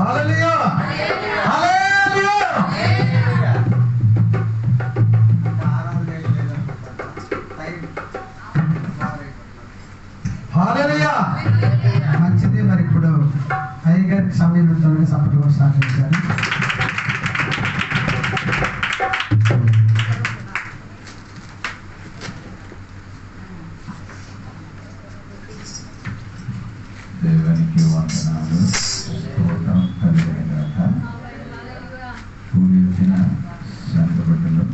హల్లెలూయా హల్లెలూయా. హల్లెలూయా. మంచిది. మరి ఇప్పుడు అయ్యగారికి సమయంతో సపోర్ట్ స్టార్ట్ చేశారు. దేవునికి వందనాలు. స్తోత్రం కలిగినగాక. కూడి వచ్చిన సంఘ బిడ్డలు,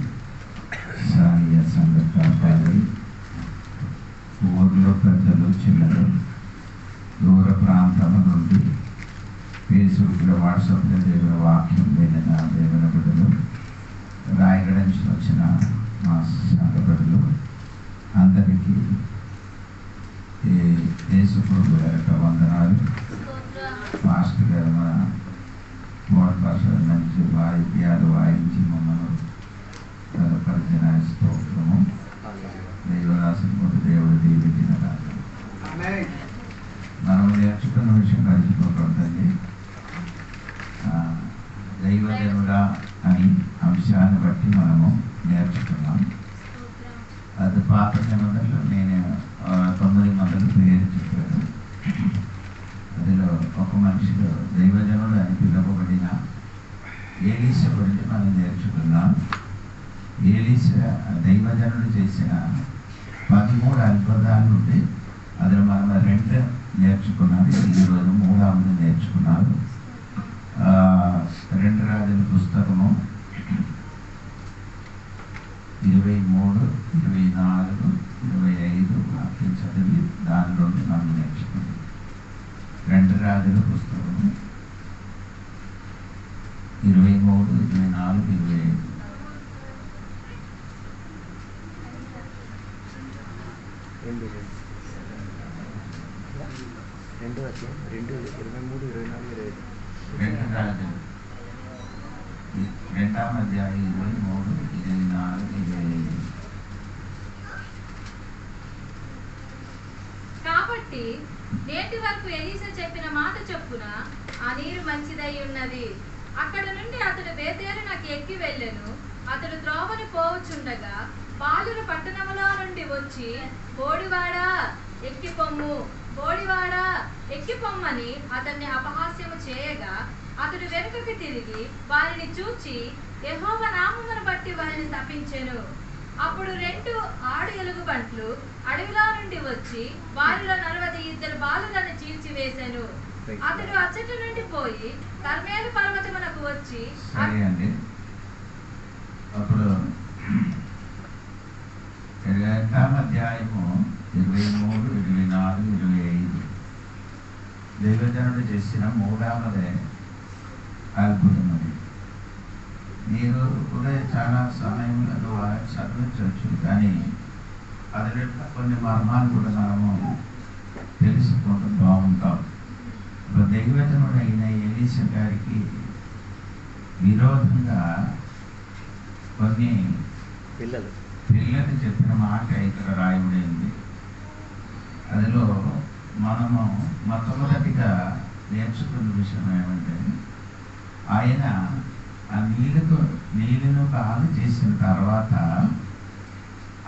స్థానిక సంఘ కాపాలి, ఊర్లో పెద్దలు, చిన్నలు, దూర ప్రాంతాల నుండి ఫేస్బుక్లో, వాట్సాప్లో దేవుని వాక్యం వినిన దేవుని బిడ్డలు, రాయగడ నుంచి వచ్చిన మా సంఘ బిడ్డలు అందరికీ యేసుప్రభు యొక్క వందనాలు. మాస్టర్ గారు మన మోడల్ భాష మంచి వాయిద్యాలు వాయించి మమ్మల్ని బలపరిచిన స్తోత్రము. దైవదాసుని కూడా దేవుడు దీవించిన కాదు. మనం నేర్చుకున్న విషయం మర్చిపోకూడదండి. దైవజనుడా అని అంశాన్ని బట్టి మనము నేర్చుకున్నాం. అది పాత నిబంధనలో నేను 9 మందిని పేరు చెప్పాను. అందులో ఒక మనిషిలో దైవజనుడు అని పిలువబడిన ఏలీసా గురించి మనం నేర్చుకున్నాం. ఏలీసా దైవజనుడు చేసిన 13 అద్భుతాలు ఉంటే అందులో మనం 2 నేర్చుకున్నాం. ఈరోజు 3వ నేర్చుకున్నారు. 2 రాజుల పుస్తకము 23, 24, 25 వాక్యం చదివి దానిలో మనం నేర్చుకున్నాం. 2 రాజుల పుస్తకము 23, 24, 25. రెండు 23, 24, 25. 2 రాజులు 2వ అధ్యాయం 23, 24, 25. కాబట్టి నేటి వరకు ఎలీసా చెప్పిన మాట చొప్పున ఆ నీరు మంచిదై ఉన్నది. అక్కడ నుండి అతడు బేతేలునకు ఎక్కి వెళ్ళెను. అతడు త్రోవను పోవచుండగా బాలురు పట్టణములో నుండి వచ్చి, బోడివాడా ఎక్కి పొమ్ము, బోడివాడా ఎక్కి పొమ్మని అతన్ని అపహాస్యము చేయగా అతడు వెనుకకి తిరిగి వారిని చూచి యెహోవా నామమును బట్టి వారిని శపించెను. అప్పుడు 2 ఆడు ఎలుగుబంట్లు అడవిలో నుండి వచ్చి వారిలో 42 బాలులను చీల్చివేశాను. అతడు అచ్చట నుండి పోయి కర్మేలు పర్వతమునకు వచ్చి సరే అండి. అప్పుడు 2వ అధ్యాయము 23, 24, 25 దైవజనుడు చేసిన 3వదే అద్భుతం. అది మీరు కూడా చాలా సమయంలో చదవచ్చు, కానీ అది కొన్ని మర్మాలు కూడా మనము తెలుసుకుంటూ బాగుంటాం. ఇప్పుడు దైవజనుడు అయిన ఎలీసా గారికి విరోధంగా కొన్ని పిల్లలు చెప్పిన మాట ఇక్కడ రాయబడింది. అందులో మనము మొట్టమొదటిగా నేర్చుకున్న విషయం ఏమంటే, ఆయన ఆ నీళ్ళను కాలు చేసిన తర్వాత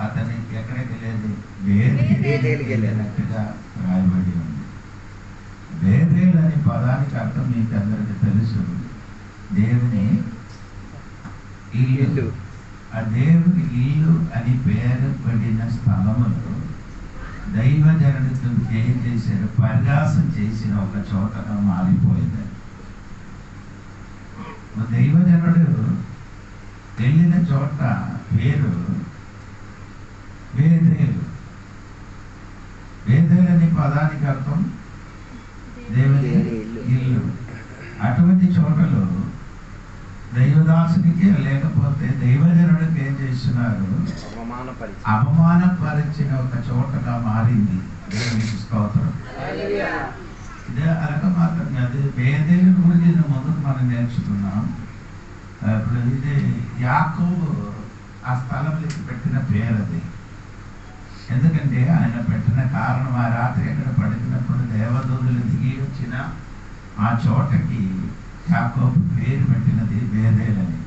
అతనికి ఎక్కడికి వెళ్ళేది? బేతేలుకి వెళ్ళినట్టుగా రాయబడి ఉంది. బేతేలు అనే పదానికి అర్థం మీకు అందరికీ తెలుసు, దేవుని ఇల్లు. ఆ దేవుని ఇల్లు అని పేరు పడిన స్థలములో దైవజనుడితో ఏం చేశారు? పరిహాసం చేసిన ఒక చోటగా మారిపోయింది. దైవజనుడు వెళ్ళిన చోట పేరు బేతేలు. బేతేలు అనే పదానికి అర్థం దేవుని ఇల్లు. అటువంటి చోటలో దైవదాసునికి లేకపోతే దైవజనుడికి ఏం చేస్తున్నారు? అవమానపరిచిన ఒక చోటగా మారింది. దేవునికి స్తోత్రం. ఇదే అనక మాత్రం కాదు, బేతేలు గురించి ముందుకు మనం నేర్చుకున్నాం. ఇప్పుడు ఇది యాకోబు ఆ స్థలంలోకి పెట్టిన పేరు అది. ఎందుకంటే ఆయన పెట్టిన కారణం, ఆ రాత్రి అక్కడ పడుకున్నప్పుడు దేవదూతలు దిగి వచ్చిన ఆ చోటకి యాకోబు పేరు పెట్టినది బేతేలని.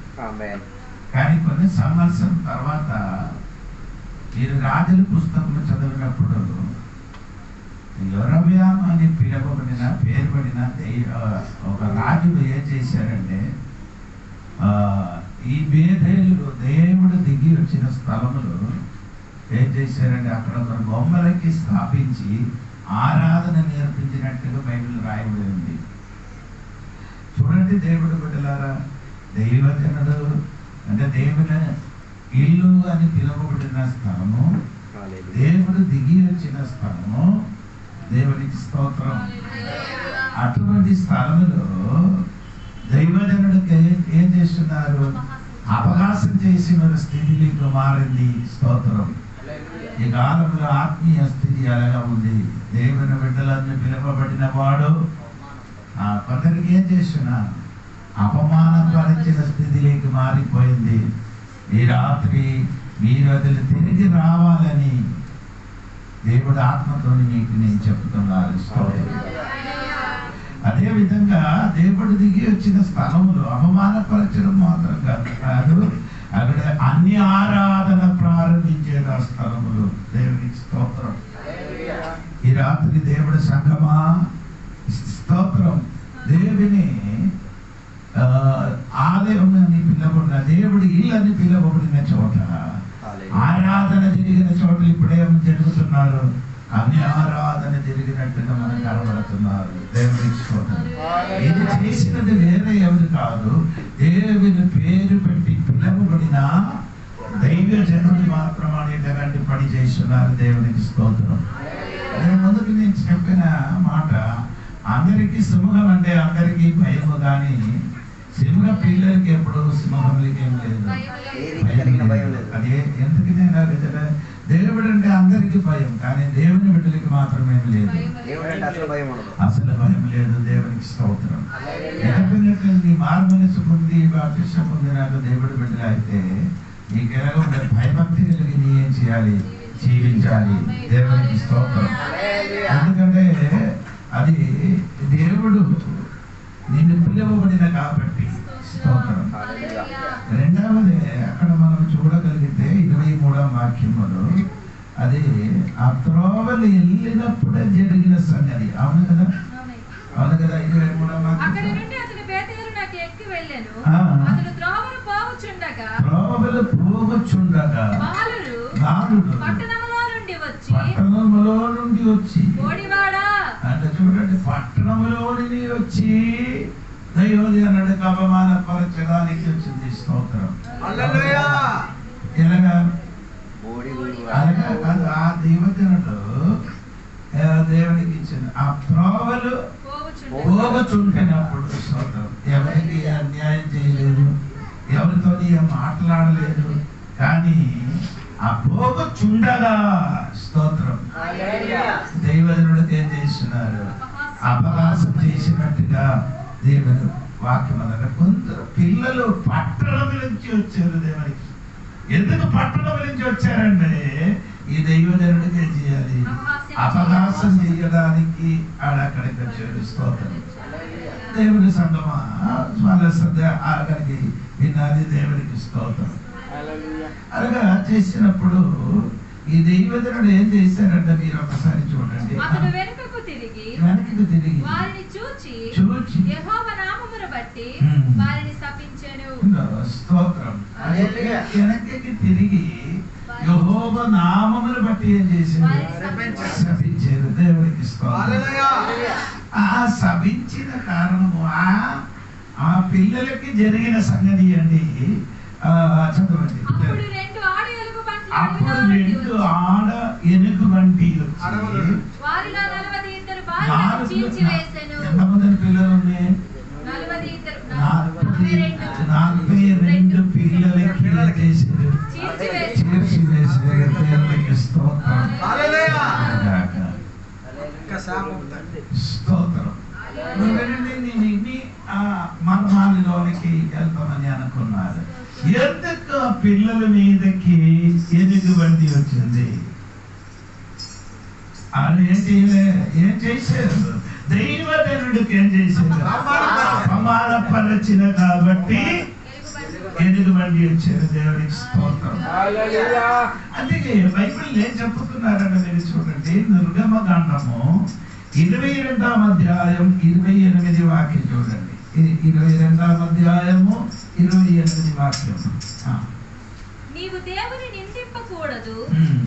కానీ కొన్ని సంవత్సరం తర్వాత మీరు రాజుల పుస్తకంలో చదివినప్పుడు యెరొబెయాము అని పిలువబడిన పేరు పడిన ఒక రాజుడు ఏం చేశారంటే ఈ బేతేలు దేవుడు దిగి వచ్చిన స్థలములు ఏం చేశారంటే అక్కడ ఒక బొమ్మలకి స్థాపించి ఆరాధన నేర్పించినట్టుగా బైబిల్ రాయబడి ఉంది. చూడండి దేవుడు బిడ్డలారా, దైవజనుడు అంటే దేవుని ఇల్లు అని పిలువబడిన స్థలము, దేవుడు దిగి వచ్చిన స్థలము, దేవునికి స్తోత్రం. అటువంటి స్థలములో దైవజనుడికి ఏం చేస్తున్నారు? అపహాసం చేసిన స్థితికి మారింది. స్తోత్రం. ఈ కాలంలో ఆత్మీయ స్థితి అలాగా ఉంది. దేవుని బిడ్డలని పిలువబడిన వాడు కొందరికి ఏం చేస్తున్నారు? అపమానపరిచిన స్థితిలోకి మారిపోయింది. ఈ రాత్రి మీరు వదిలి తిరిగి రావాలని దేవుడు ఆత్మతో మీకు నేను చెప్తున్నాను. అదే విధంగా దేవుడు దిగి వచ్చిన స్థలంలో అవమానపరచడం మాత్రం కాదు, అక్కడ అన్ని ఆరాధన ప్రారంభించే స్థలములు. దేవునికి స్తోత్రం. ఈ రాత్రి దేవుడి సంగమా స్తోత్రం. దేవుని ఆలయం అని పిలవబడిన, దేవుడి ఇల్లు అని పిలవబడిన చోట ఆరాధన జరిగిన చోట ఇప్పుడేం జరుగుతున్నారు? అన్ని ఆరాధన జరిగినట్టుగా మనకు కనబడుతున్నారు. దేవునికి స్తోత్రం. ఇది చేసినది వేరే ఎవరు కాదు, దేవుని పేరు పెట్టి పిలవబడిన దైవజనుడు మాత్రం అనేటువంటి పని చేస్తున్నారు. దేవునికి స్తోత్రం. ముందుకు నేను చెప్పిన మాట, అందరికీ సింహం అంటే అందరికీ భయము, కానీ సింహ పిల్లలకి ఎప్పుడు సింహంలకి ఏం లేదు, అదే ఎందుకు నేను దేవుడు అంటే అందరికీ భయం, కానీ దేవుని బిడ్డలకి మాత్రమే లేదు. అసలు భయం లేదు. దేవునికి స్తోత్రం. ఎక్కడినట్లు నీ మారుమనసు పొంది బాప్తిస్మం పొందినాక దేవుడి బిడ్డలు అయితే నీకు ఎలాగో భయభక్తి కలిగి నీ ఏం చేయాలి? జీవించాలి. దేవునికి స్తోత్రం. ఎందుకంటే అది దేవుడు నిన్ను పిలువబడిన కాబట్టి. స్తోత్రం. రెండవది అక్కడ మనం చూడగలిగితే 23వ వాక్యములో అది ఆ త్రోవలు వెళ్ళినప్పుడే జరిగిన సంగతి. అవును కదా? అవును కదా? 23వ వాక్యం. త్రోవలు పోవచుండగా బాలుడు పట్టణములో నుండి వచ్చి అంటే చూడండి, పట్టణంలోని వచ్చి దైవజనుడికి అవమానపరచడానికి వచ్చింది. స్తోత్రం. ఎలాగా? ఆ దైవజనుడు దేవునికి ఇచ్చిన ఆ త్రోవలు పోవచుంటున్నప్పుడు, స్తోత్రం, ఎవరికి అన్యాయం చేయలేదు, ఎవరితో మాట్లాడలేదు, కానీ ఆ పోవచుండగా, స్తోత్రం, దైవజనుడికి ఏం చేస్తున్నారు? అపహాసం చేసినట్టుగా దేవుని వాక్యం అన్నమాట. కొందరు పిల్లలు పట్టణం నుంచి వచ్చారు. దేవునికి ఎందుకు పట్టణం నుంచి వచ్చారంటే ఈ దైవజనుడికి ఏం చేయాలి? అపహాసం చేయడానికి ఆడక్కడికి వచ్చాడు. స్తోత్రం. దేవుని సంగమా వాళ్ళ అక్కడికి వినాలి. దేవునికి స్తోత్రం. అలాగా చేసినప్పుడు ఈ దైవజనుడు ఏం చేశారంటే మీరు ఒకసారి చూడండి. వెనుకకు తిరిగి వారిని చూచి యెహోవా నామమును బట్టి వారిని శపించెను. స్తోత్రం. వెనక్కి తిరిగి యెహోవా నామమును బట్టి ఏం చేశారు? శపించారు. దేవునికి స్తోత్రం. ఆ శపించిన కారణము ఆ పిల్లలకి జరిగిన సంగతి అండి. చదవండి. అప్పుడు రెండు ఆడ ఎలుగు బంట్లు వారిలో 42 బాలులను చీల్చివేసెను. ఎంతమంది పిల్లలు ఉన్నాయి? 42 పిల్లలకి స్తోత్రం. మర్మాలలోనికి వెళ్తామని అనుకున్నారు. ఎందుకు ఆ పిల్లల మీదకి ఎలుగుబంటి వచ్చింది? వాళ్ళు ఏం చేశారు? దైవజనుడికి ఏం చేశారు? అవమానపరచిన కాబట్టి ఎదుగుబండి వచ్చారు. దేవునికి స్తోత్రం. అందుకే బైబిల్ ఏం చెప్పుతున్నారని మీరు చూడండి. నిర్గమకాండము 22వ అధ్యాయం 28 వాక్యం చూడండి. 22వ అధ్యాయము 28 వాక్యం. నీవు దేవుని నిందింపకూడదు,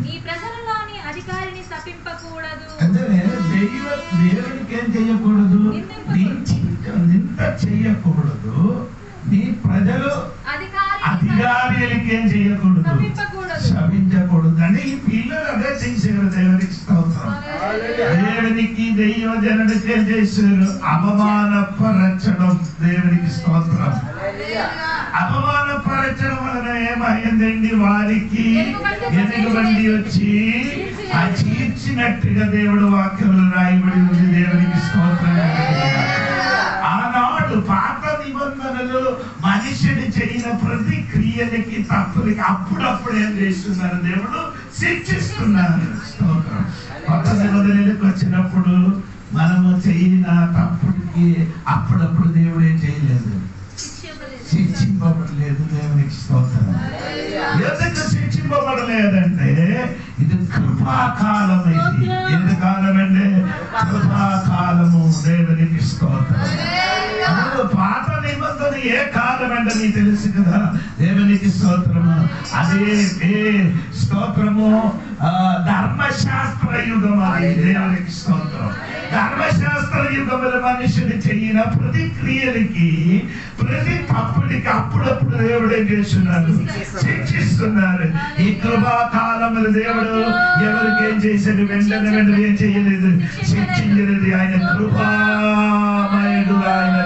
నీ ప్రజలలోని అధికారిని శపింపకూడదు. అంటే దేవునికి ఏం చేయకూడదు? నింద చేయకూడదు. నీ ప్రజలు అధికారులకి ఏం చేయకూడదు? శపించకూడదు. అని ఈ పిల్లలు అదే చేశారు. దేవునికి స్తోత్రం. దేవునికి దైవజనుడికి ఏం చేశారు? అవమానపరచడం. దేవునికి స్తోత్రం. అవమానపరచడం వలన ఏమైందండి? వారికి ఎదుగుబండి వచ్చి ఆ చీర్చినట్టుగా దేవుడు వాక్యంలో రాయబడి ఉంది. దేవునికి స్తోత్రం. ఆనాడు పాత నిబంధనలు మనిషిని చేయని ప్రతి క్రియలకి తప్పులకి అప్పుడప్పుడు ఏం చేస్తున్నారు? దేవుడు శిక్షిస్తున్నారు. స్తోత్రం. కొత్త నిబంధనలకు వచ్చినప్పుడు మనము చేయన తప్పుడికి అప్పుడప్పుడు దేవుడు ఏం చేయలేదు, శిక్షింపబడలేదు. దేవునికి స్తోత్రం. ఎందుకు శిక్షింపబడలేదంటే ఇది కృపాకాలం. ఇది ఎందు కాలం అంటే కృపాకాలము. దేవునికి స్తోత్రం. పాత నిబంధన ఏ కాలం అంటే నీకు తెలుసు కదా. దేవునికి స్తోత్రము. అదే స్తోత్రము ధర్మశాస్త్ర యుగం. అది దేవునికి స్తోత్రం. ధర్మశాస్త్ర యుగముల మనిషిని చెయ్యిన ప్రతి క్రియలకి ప్రతి తప్పుడికి అప్పుడప్పుడు దేవుడు ఏం చేస్తున్నారు? శిక్షిస్తున్నారు. ఈ కృపాకాలములు దేవుడు ఎవరికి ఏం చేశాడు? వెంటనే ఏం చేయలేదు, శిక్షించలేదు. ఆయన కృపామయుడు. ఆయన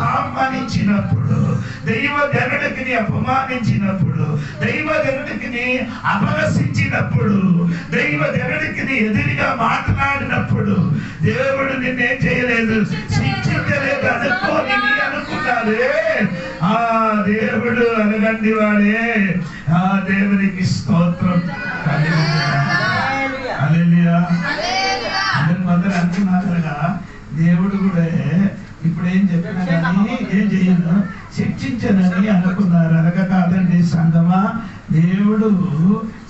అవమానించినప్పుడు, దైవజనుడికి అపమానించినప్పుడు, దైవజనుడికి అపహసించినప్పుడు, దైవజనుడికి ఎదురుగా మాట్లాడినప్పుడు దేవుడు నిన్నేం చేయలేదు, శిక్షించలేదు అనుకోని అనుకున్నారే. ఆ దేవుడు అనగండి వాడే. ఆ దేవునికి స్తోత్రం. హల్లెలూయా. అందరూ అంటున్నారుగా దేవుడు కూడా ఇప్పుడు ఏం చెప్పినా కానీ ఏం చేయను, శిక్షించనని అనుకున్నారు. అనగా కాదండి సంగమా, దేవుడు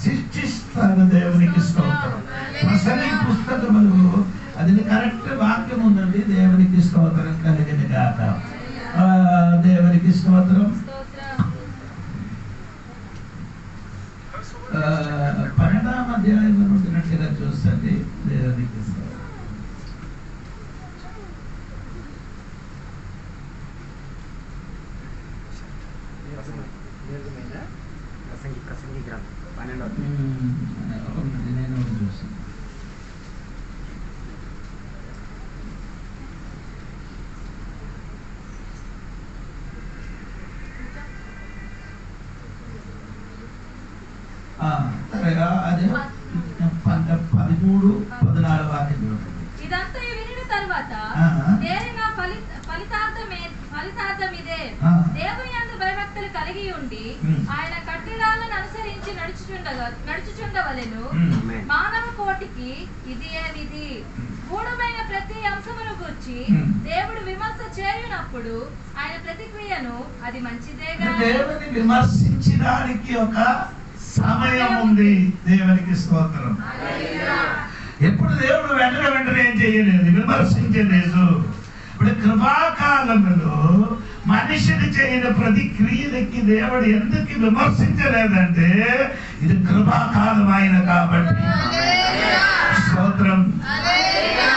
శిక్షిస్తాడు. దేవునికి స్తోత్రం. ప్రసంగి పుస్తకములు అది కరెక్ట్ వాక్యం ఉందండి. దేవునికి స్తోత్రం కలిగిన గాక. దేవునికి స్తోత్రం. 12వ అధ్యాయం ఉంటున్నట్టుగా చూస్తుంది. దేవునికి స్తోత్రం. ప్రసంగి గ్రంథం 12వ నేను చూసాను. అదే 13, 14 వాక్యం. ఇదంతా వినిన తరువాత దేనిన ఫలితార్థం ఇదే, దేవుని యందు భయభక్తులు కలిగి ఉండి ఆయన కట్టడలను అనుసరించి నడుచుచుండవలెను. మానవ కోటికి ఇది ఏ విధి. గూఢమైన ప్రతి అంశమును గూర్చి దేవుడు విమర్శ చేయునప్పుడు ఆయన ప్రతిక్రియను అది మంచిదేగా. దేవుని విమర్శించడానికి ఒక సమయం ఉంది. దేవునికి స్తోత్రం. ఎప్పుడు దేవుడు వెంటనే ఏం చేయలేదు, విమర్శించలేదు. ఇప్పుడు కృపాకాలంలో మనిషిని చేయని ప్రతి క్రియలకి దేవుడు ఎందుకు విమర్శించలేదంటే ఇది కృపాకాలం ఆయన కాబట్టి. స్తోత్రం.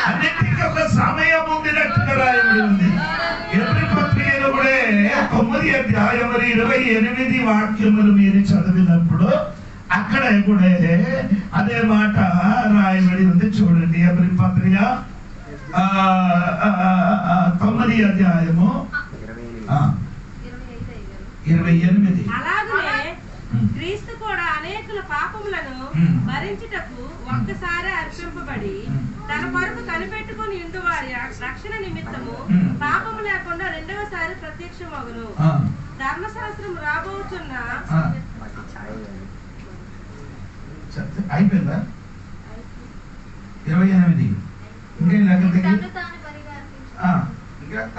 అన్నిటికీ ఒక సమయం ఉందినట్టుగా రాయబడి ఉంది. ఎవరి పత్రికలో కూడా 9వ అధ్యాయం 28 వాక్యములు మీరు చదివినప్పుడు అక్కడ కూడా అదే మాట రాయబడి ఉంది. చూడండి. ఎవరి పత్రిక 9వ అధ్యాయము 28. అలాగే క్రీస్తు కూడా అనేకుల పాపములను భరించుటకు ఒక్కసారి అర్పింపబడి తన కొరకు కనిపెట్టుకుని ఉండు వారి రక్షణ నిమిత్తము పాపము లేకుండా రెండవసారి ప్రత్యక్షమగును. ధర్మశాస్త్రం రాబోతున్న అయిపోయిందా? 28 ఇంకేం లేక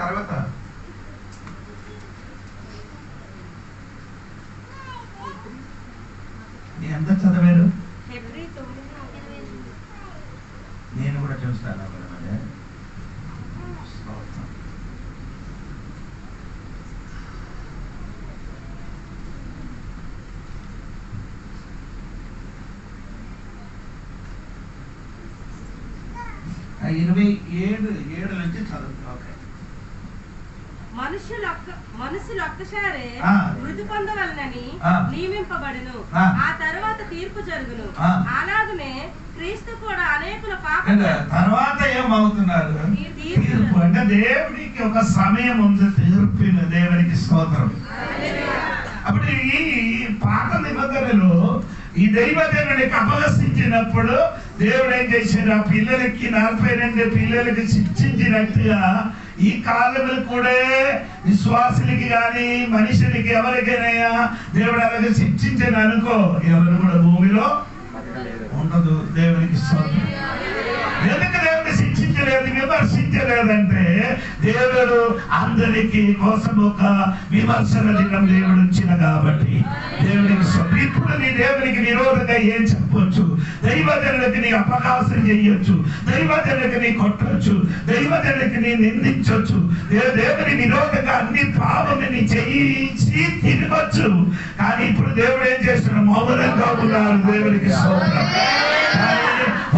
తర్వాత ఎంత చదివారు? నేను కూడా చూస్తాను. ఆ 27 నుంచి చదువు. ఓకే. మనుషులు ఒక్కసారే మృతి పొందవలనని నియమింపబడును, ఆ తర్వాత తీర్పు జరుగును. అలాగనే క్రీస్తు కూడా అనేకుల పాపం తర్వాత ఏమవుతున్నారు? తీర్పు. అంటే దేవుడికి ఒక సమయం ఉంది తీర్పు. దేవునికి స్తోత్రం. అప్పుడు ఈ పాత నిబంధనలో ఈ దైవజనుడికి అపహసించినప్పుడు దేవుడు ఏం చేశాడు? ఆ పిల్లలకి 42 పిల్లలకి శిక్షించినట్టుగా ఈ కాలంలో కూడా విశ్వాసులకి కానీ మనుషులకి ఎవరికైనా దేవుడు అలాగే శిక్షించని అనుకో, ఎవరు కూడా భూమిలో ఉండదు. దేవునికి స్తోత్రం. ఎందుకు దేవుడు శిక్షించలేదు, విమర్శించలేదంటే దేవుడు అందరికి కోసం ఒక విమర్శన దినం దేవుడు ఇచ్చిన కాబట్టి దేవునికి స్తోత్రం. ఇప్పుడు నీ దేవునికి విరోధంగా ఏం చెప్పొచ్చు? దైవజనులకి నీ అపకాశం చెయ్యొచ్చు, దైవజనులకి నీ కొట్టొచ్చు, దైవజనులకి నీ నిందించొచ్చు, దేవుని విరోధంగా అన్ని పాపని చేయించి తిరగొచ్చు. కానీ ఇప్పుడు దేవుడు ఏం చేస్తున్నాడు? మౌనంగా ఉన్నారు. దేవునికి స్తోత్రం.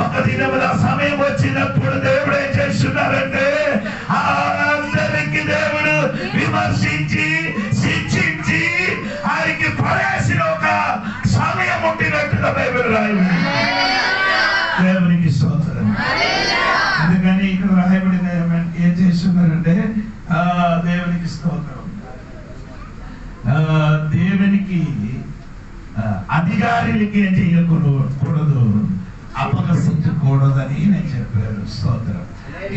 ఒక దినముల సమయం వచ్చినప్పుడు దేవుడు ఏం చేస్తున్నారంటే అందరికి దేవుడు విమర్శించి శిక్షించి ఆయనకి పడేసిన ఒక సమయం ఉండినట్టుగా బైబిల్ రాయబడి. దేవునికి స్తోత్రం. అందుకని ఇక్కడ రాయబడిన ఏం చేస్తున్నారంటే దేవునికి స్తోత్రం, దేవునికి అధికారులకి ఏం చేయకూడదు, అపహసించకూడదని నేను చెప్పాను. స్తోత్రం.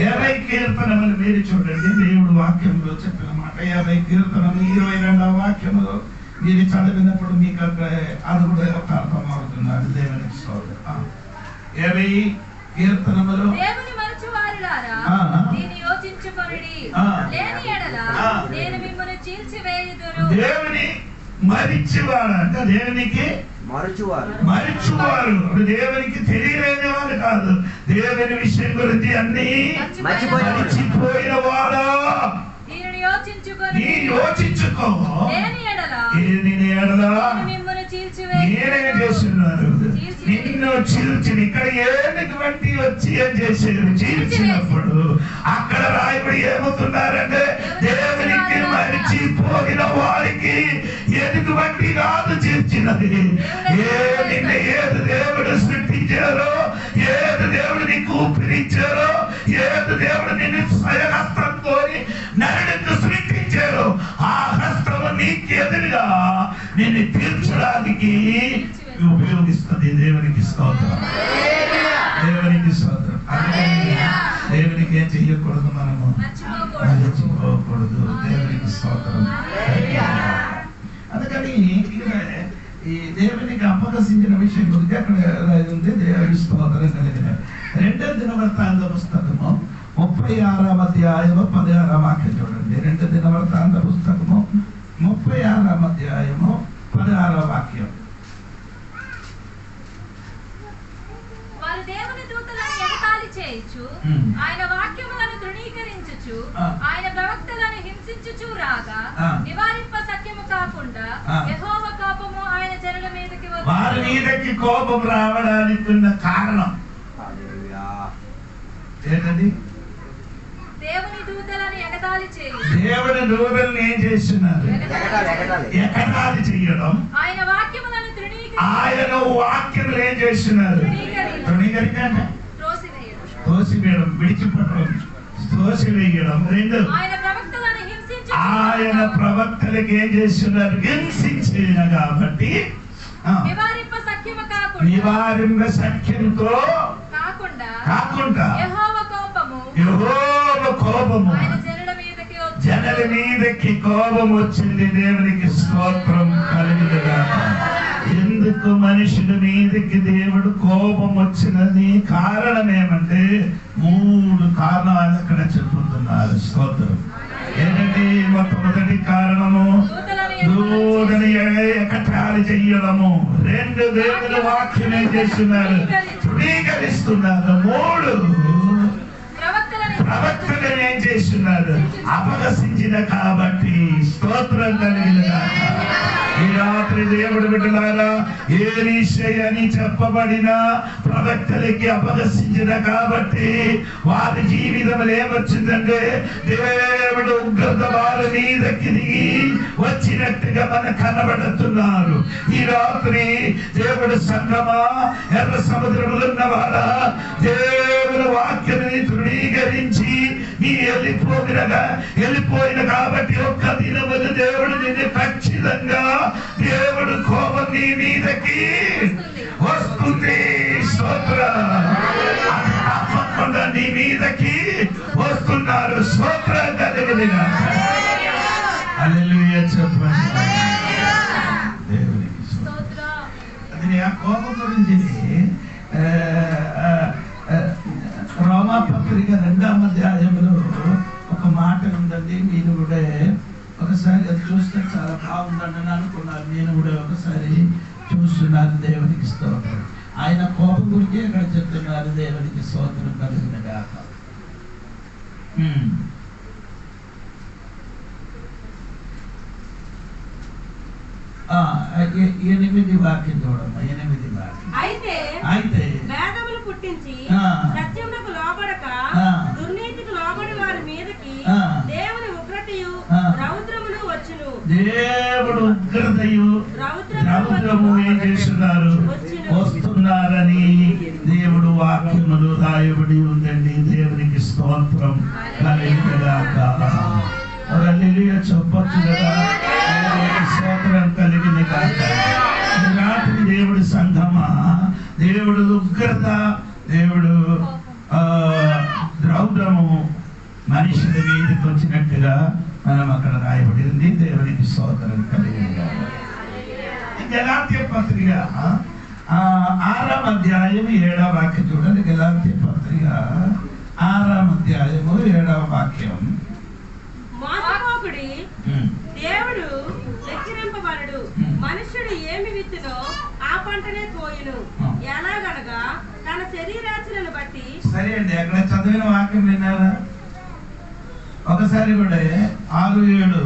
50 కీర్తనములు మీరు చూడండి, దేవుడు వాక్యంలో చెప్పిన మాట. 50 కీర్తనలు 22వ వాక్యములో మీరు చదివినప్పుడు మీకు అది కూడా అర్థమవుతున్నారు. దేవునికి స్తోత్రం. 50 కీర్తనములు దేవుని మరచువారులారా దీన్ని యోచించుకొనుడి, లేని యెడల నేను మిమ్మును చీల్చివేయుదును. దేవుని మరిచివాడు అంటే దేవునికి మరిచువారు. దేవునికి తెలియలేని వాళ్ళు కాదు, దేవుని విషయం గురించి అన్ని మరిచిపోయిన వాడా యోచించుకో. నేనే చేస్తున్నారు నిన్ను చీల్చి. ఇక్కడ ఏటువంటి వచ్చి ఏం చేశారు? చీల్చినప్పుడు అక్కడ రాయబడి ఏమవుతున్నారంటే దేవునికి మరిచిపోయిన వారికి ఎటువంటి కాదు చీల్చినది. నిన్ను ఏది దేవుడు సృష్టించారో, ఏది దేవుడు నీకు ఊపిరిచ్చారో, ఏది దేవుడు నిన్ను స్వయహస్తంతో నరుడికి సృష్టించారో ఆ హస్తము నీకు ఎదురుగా నిన్ను తీర్చడానికి ఉపయోగిస్తుంది. దేవునికి స్తోత్రం. దేవునికి స్తోత్రం. దేవునికి ఏం చెయ్యకూడదు, మనము మర్చిపోకూడదు. దేవునికి స్తోత్రం. అందుకని ఈ దేవునికి అపహసించిన విషయం గురించి అక్కడ ఉంది. దేవుని స్తోత్రం కలిగిన 2వ దినవృత్తాంత పుస్తకము 36వ అధ్యాయము 16వ వాక్యం చూడండి. 2వ దినవృత్తాంత పుస్తకము 36వ అధ్యాయము 16వ వాక్యం. వారు దేవుని దూతలను ఎగతాళి చేయుచు, ఆయన వాక్యములను తృణీకరించుచు, ఆయన ప్రవక్తలను హింసించుచు రాగా నివారింప సఖ్యము కాకుండా యెహోవా కోపము ఆయన జనుల మీదకి వచ్చి. వారి మీదకి కోపం రావడానికి ఉన్న కారణం ఏంటండి? దేవుని దూతలను ఎగతాళి చేయుచు. దేవుని దూతలను ఏం చేస్తున్నారు? ఎగతాళి చేయడం. ఆయన వాక్యములను ఆయన వాక్యములు ఏం చేస్తున్నారు? తృణీకరించండి, తోసివేయడం, విడిచిపడడం, తోసివేయడం. 2 ఆయన ప్రవక్తలకు ఏం చేస్తున్నారు? హింసించిన కాబట్టి నివారింప సఖ్యంతో కాకుండా యెహోవా కోపము జనుల మీదకి కోపం వచ్చింది. దేవునికి స్తోత్రం కలుగునుగాక. ఎందుకు మనుషుల మీదకి దేవుడు కోపం వచ్చినది కారణం ఏమంటే 3 కారణాలు అక్కడ చెప్పుతున్నారు. స్తోత్రం. ఏంటంటే మొట్టమొదటి కారణము దూడని ఎకటాలి చెయ్యడము. 2 దేవుని వాక్యం ఏం చేస్తున్నారు? ధృవీకరిస్తున్నారు. 3 ప్రవక్తలు ఏం చేస్తున్నారు? అపహసించిన కాబట్టి. స్తోత్రం కలిగిన ఈ రాత్రి దేవుడు బిడ్డలారా, ఏలీషై అని చెప్పబడిన ప్రవక్తలకి అపహసించిన కాబట్టి వారి జీవితంలో ఏమొచ్చిందంటే దేవుడు ఉగ్రత వారి మీదకి దిగి వచ్చినట్టుగా మనకు కనబడుతున్నారు. ఈ రాత్రి దేవుడు సంగమా, ఎర్ర సముద్రంలో ఉన్నవారా, దేవుడు వాక్యాన్ని ధృవీకరించి నీ వెళ్ళిపోయిన కాబట్టి ఒక్క దినములు దేవుడు నిన్ను ఖచ్చితంగా దేవుడు కోపం నీ మీదకి వస్తుంది. తప్పకుండా నీ మీదకి వస్తున్నారు. స్తోత్రం కలిగిన హల్లెలూయా చెప్పండి. దేవునికి అది ఆ కోపం గురించి రోమా పత్రిక 2వ అధ్యాయంలో ఒక మాట ఉందండి. మీరు కూడా ఒకసారి అది చూస్తే చాలా బాగుందని అనుకున్నారు. నేను కూడా ఒకసారి చూస్తున్నాను. దేవునికి స్తోత్రం. ఆయన కోపం గురించి అక్కడ చెప్తున్నారు. దేవునికి స్తోత్రం కలిగిన గాక. 8 వాక్యం చూడమ్మా. 8 వాక్యం. అయితే వేదములు పుట్టించి సత్యమునకు లోబడక దుర్నీతికి లోబడి వారి మీదకి దేవుని ఉగ్రతయు రౌద్రమును వచ్చును. దేవుడు ఉగ్రతయు రౌద్రము ఏం చేస్తున్నారు? వస్తున్నారని దేవుడు వాక్యములు రాయబడి ఉందండి. దేవునికి స్తోత్రం కలిగినగాక. హల్లెలూయా చెప్పొచ్చు కదా. స్తోత్రం కలిగిన గాక. రాత్రి దేవుడి సంఘమా, దేవుడు ఉగ్రత, దేవుడు రౌద్రము మనుషుల మీదకి వచ్చినట్టుగా మనం అక్కడ రాయబడింది. దేవునికి స్తోత్రం కలిగిన గాక. గలాత్య పత్రిక 6వ అధ్యాయం 7వ వాక్యం చూడండి. గలాత్య పత్రిక 6వ అధ్యాయము 7వ వాక్యం. మోసపోకుడి, దేవుడు వెక్కిరింపబడడు. మనుష్యుడు ఏమి విత్తునో ఆ పంటనే కోయును. ఎలాగనగా తన శరీరాశలను బట్టి. సరే అండి, అక్కడ చదివిన వాక్యం విన్నారా? ఒకసారి కూడా 6-7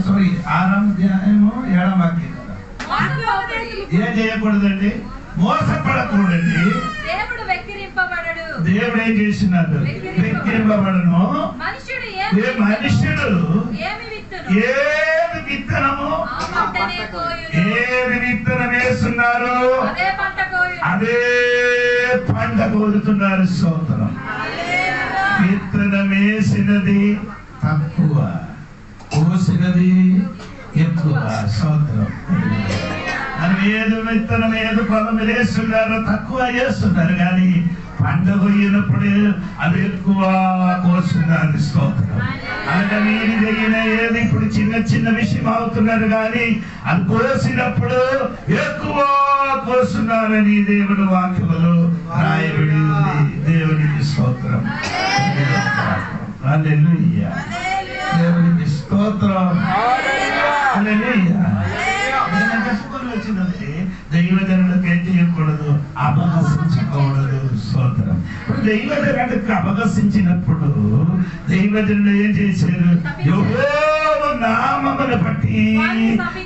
సారీ 6వ అధ్యాయము 7వ వాక్యం కదా. ఏం చేయకూడదండి? మోసపడకూడదండి. దేవుడు వెక్కిరింపబడడు. దేవుడు ఏం చేసినాడు? వెక్కిరింపబడను. మనుష్యుడు ఏది విత్తనము, ఏది విత్తనం వేస్తున్నారు అదే పంట కోరుతున్నారు. స్తోత్రం. విత్తనం వేసినది తక్కువ, కోసినది ఎక్కువ. స్తోత్రం. మనం ఏదో విత్తనం ఏదో పొలం వేస్తున్నారో తక్కువ చేస్తున్నారు, కానీ పంట పోయినప్పుడు అది ఎక్కువ కోస్తున్నారు. స్తోత్రం. అనగా మీరు జరిగిన ఏది ఇప్పుడు చిన్న చిన్న విషయం అవుతున్నారు, కానీ అది కోసినప్పుడు ఎక్కువ కోస్తున్నారని దేవుడు వాక్యములో రాయబడి ఉంది. దేవునికి స్తోత్రం. హల్లెలూయా. దేవునికి స్తోత్రం. హల్లెలూయా. వచ్చినది దైవజనులకు ఏం చేయకూడదు? అపహసించకూడదు. స్తోత్రం. ఇప్పుడు దైవజనులకు అపహసించినప్పుడు దైవజనులు ఏం చేశారు? యెహోవా నామమును బట్టి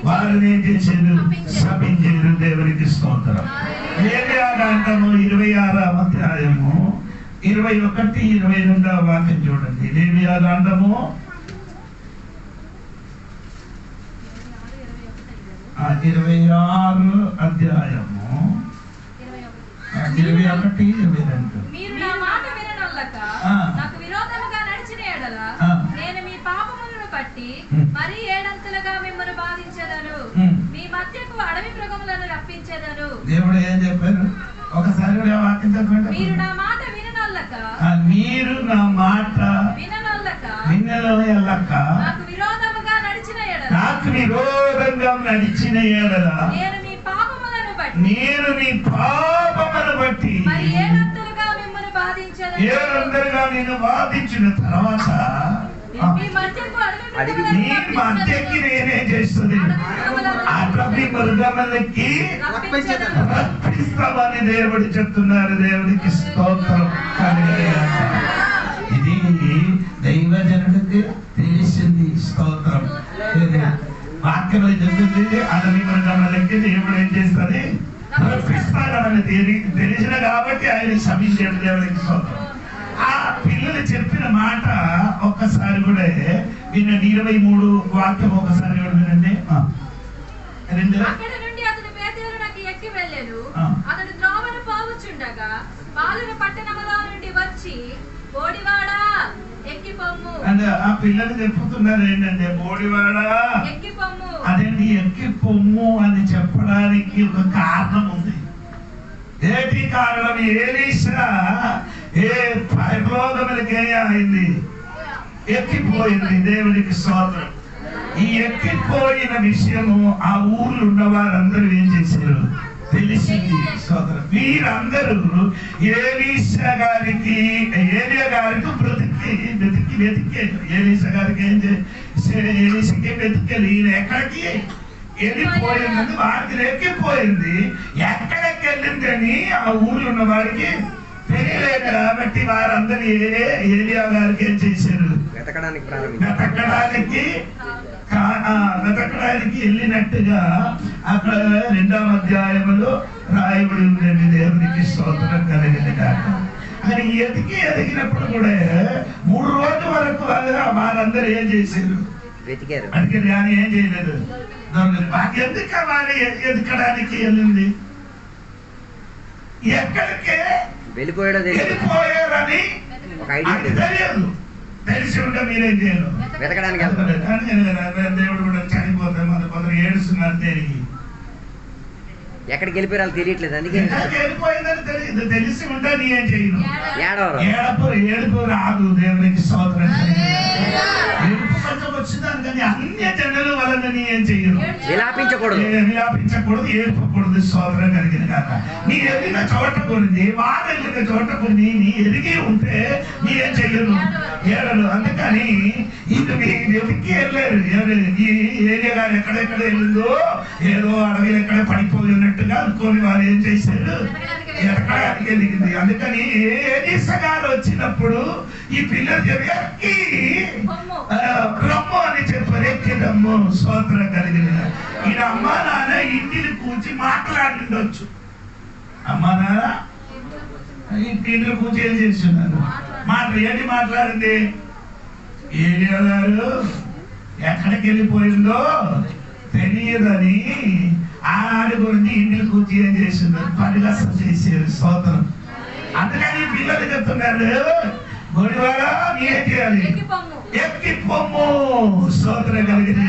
వారిని ఏం చేశారు? శపించారు. దేవునికి స్తోత్రం. లేవియా గ్రంథము 26వ అధ్యాయము 21, 22వ వాక్యం చూడండి. లేవియా గ్రంథము 26 అధ్యాయము 21, 22. మీరు నా మాట విననొల్లక నాకు విరోధముగా నడిచిన ఎడల నేను మీ పాపములను బట్టి మరి 7 మిమ్మల్ని బాధించెదను. మీ మధ్యకు అడవి మృగములను రప్పించెదను. దేవుడు ఏం చెప్పారు? ఒకసారి వాక్యం చెప్పండి. మీరు నా మాట విననొల్లక, మీరు నా మాట విననొల్లక నాకు విరోధముగా నడిచిన ఎడల, నాకు విరోధంగా నడిచిన ఎడల నేను మీ పాపములను బట్టి మరి 7 మిమ్మల్ని బాధించెదను. ఏడందరుగా నేను వాదించిన తర్వాత మీ మధ్యకు నీ మధ్యకి నేనే చేస్తుంది అట్లకి మృగములకి రప్పిస్తామని దేవుడు చెప్తున్నారు. దేవుడికి స్తోత్రం కలుగుగాక. ఇది దైవజనుడికి తెలిసింది. స్తోత్రం. వాక్యంలో చెప్తుంది అడవి మృగములకి దేవుడు ఏం చేస్తుంది, రప్పిస్తాడని తెలిసిన కాబట్టి ఆయన శమించాడు. దేవుడికి స్తోత్రం. ఆ పిల్లలు చెప్పిన మాట ఒక్కసారి కూడా వినండి. 23 వాక్యం ఒకసారి కూడా వినండి. అక్కడ నుండి అతడు బేతేలునకు ఎక్కి వెళ్ళెను. అతడు త్రోవను పోవుచుండగా బాలుర పట్టణములో నుండి వచ్చి బోడివాడా ఎక్కి పొమ్ము. అంటే ఆ పిల్లలు చెప్పుతున్నారు ఏంటంటే బోడివాడా ఎక్కి పొమ్ము. అదేంటి ఎక్కి పొమ్ము అని చెప్పడానికి ఒక కారణం ఉంది. ఏంటి కారణం? ఎలీషా పరలోకములకి అయింది, ఎక్కిపోయింది. దేవునికి స్తోత్రం. ఈ ఎక్కిపోయిన విషయము ఆ ఊర్లో ఉన్న వారందరూ ఏం చేశారు తెలిసింది. స్తోత్రం. వీరందరూ ఎలీషా గారికి వెతికారు. ఎలీషా గారికి ఏం చేశారు? ఎలీషాకి వెతికారు. ఈయన ఎక్కడికి వెళ్ళిపోయిందని వారికి ఎక్కిపోయింది. ఎక్కడికి వెళ్ళింది అని ఆ ఊర్లో ఉన్న వారికి తెలియలేదు. కాబట్టి వారందరూ ఏలియా గారికి ఏం చేశారు? వెతకడానికి వెళ్ళినట్టుగా అక్కడ 2వ అధ్యాయంలో రాయబడి ఉందండి. దేవునికి స్తోత్రం కలిగింది కాక. అని ఎదిగినప్పుడు కూడా 3 రోజుల వరకు వారందరూ ఏం చేశారు? వెతికారు. అందుకే కానీ ఏం చేయలేదు. ఎందుకు వారు ఎదకడానికి వెళ్ళింది? ఎక్కడికే వెళ్ళిపోయారని తెలియదు. తెలిసి ఉంటే మీరేం చేయరు? వెతకడానికి దేవుడు కూడా చనిపోతే మన కొందరు ఏడుస్తున్నారు. దేనికి ఎక్కడికి వెళ్ళిపోయారు తెలియట్లేదు. అందుకే వెళ్ళిపోయిందని తెలియదు. తెలిసి ఉంటే నీ ఏం చేయను? ఏడుపు రాదు. దేవునికి స్తోత్రం. ఏడుపు కొంచెం వచ్చిందని కానీ అన్య జనుల వలన నీ ఏం చేయను? విలాపించకూడదు, ఏడుపకూడదు. స్తోత్రం కలిగిన కాక. నీ వెళ్ళిన చోట కొనిది, వారు వెళ్ళిన చోట కొన్ని నీ ఎదిగి ఉంటే నీ ఏం చెయ్యను? ఏడలు. అందుకని ఇది వెతికి వెళ్ళారు. ఈ ఏరియా గారు ఎక్కడెక్కడ వెళ్ళిందో ఏదో అడవిలో ఎక్కడ పడిపోయి ఉన్నట్టుగా అనుకోని వారు ఏం చేశారు? ఎక్కడానికి వెళ్ళింది. అందుకని ఎలీషా గారు వచ్చినప్పుడు ఈ పిల్లలు ఎక్కి రమ్ము అని చెప్పారు. ఎక్కి రమ్ము. స్తోత్రం కలిగిన. ఈయన అమ్మా నాన్న ఇంటిని కూర్చి మాట్లాడిండొచ్చు. అమ్మా నాన్న ఇంటిని కూర్చి ఏం చేస్తున్నారు? ఏంటి మాట్లాడింది? ఏలియా గారు ఎక్కడికి వెళ్ళిపోయిందో తెలియదని ఆడి గురించి ఇంటిని కూర్చి ఏం చేస్తున్నారు? పరిగసం చేసేది. స్తోత్రం. అందుకని పిల్లలు చెప్తున్నారు గొడివాడా నీ ఏం చేయాలి? ఎక్కి పొమ్ము. స్తోత్రం కలిగిన.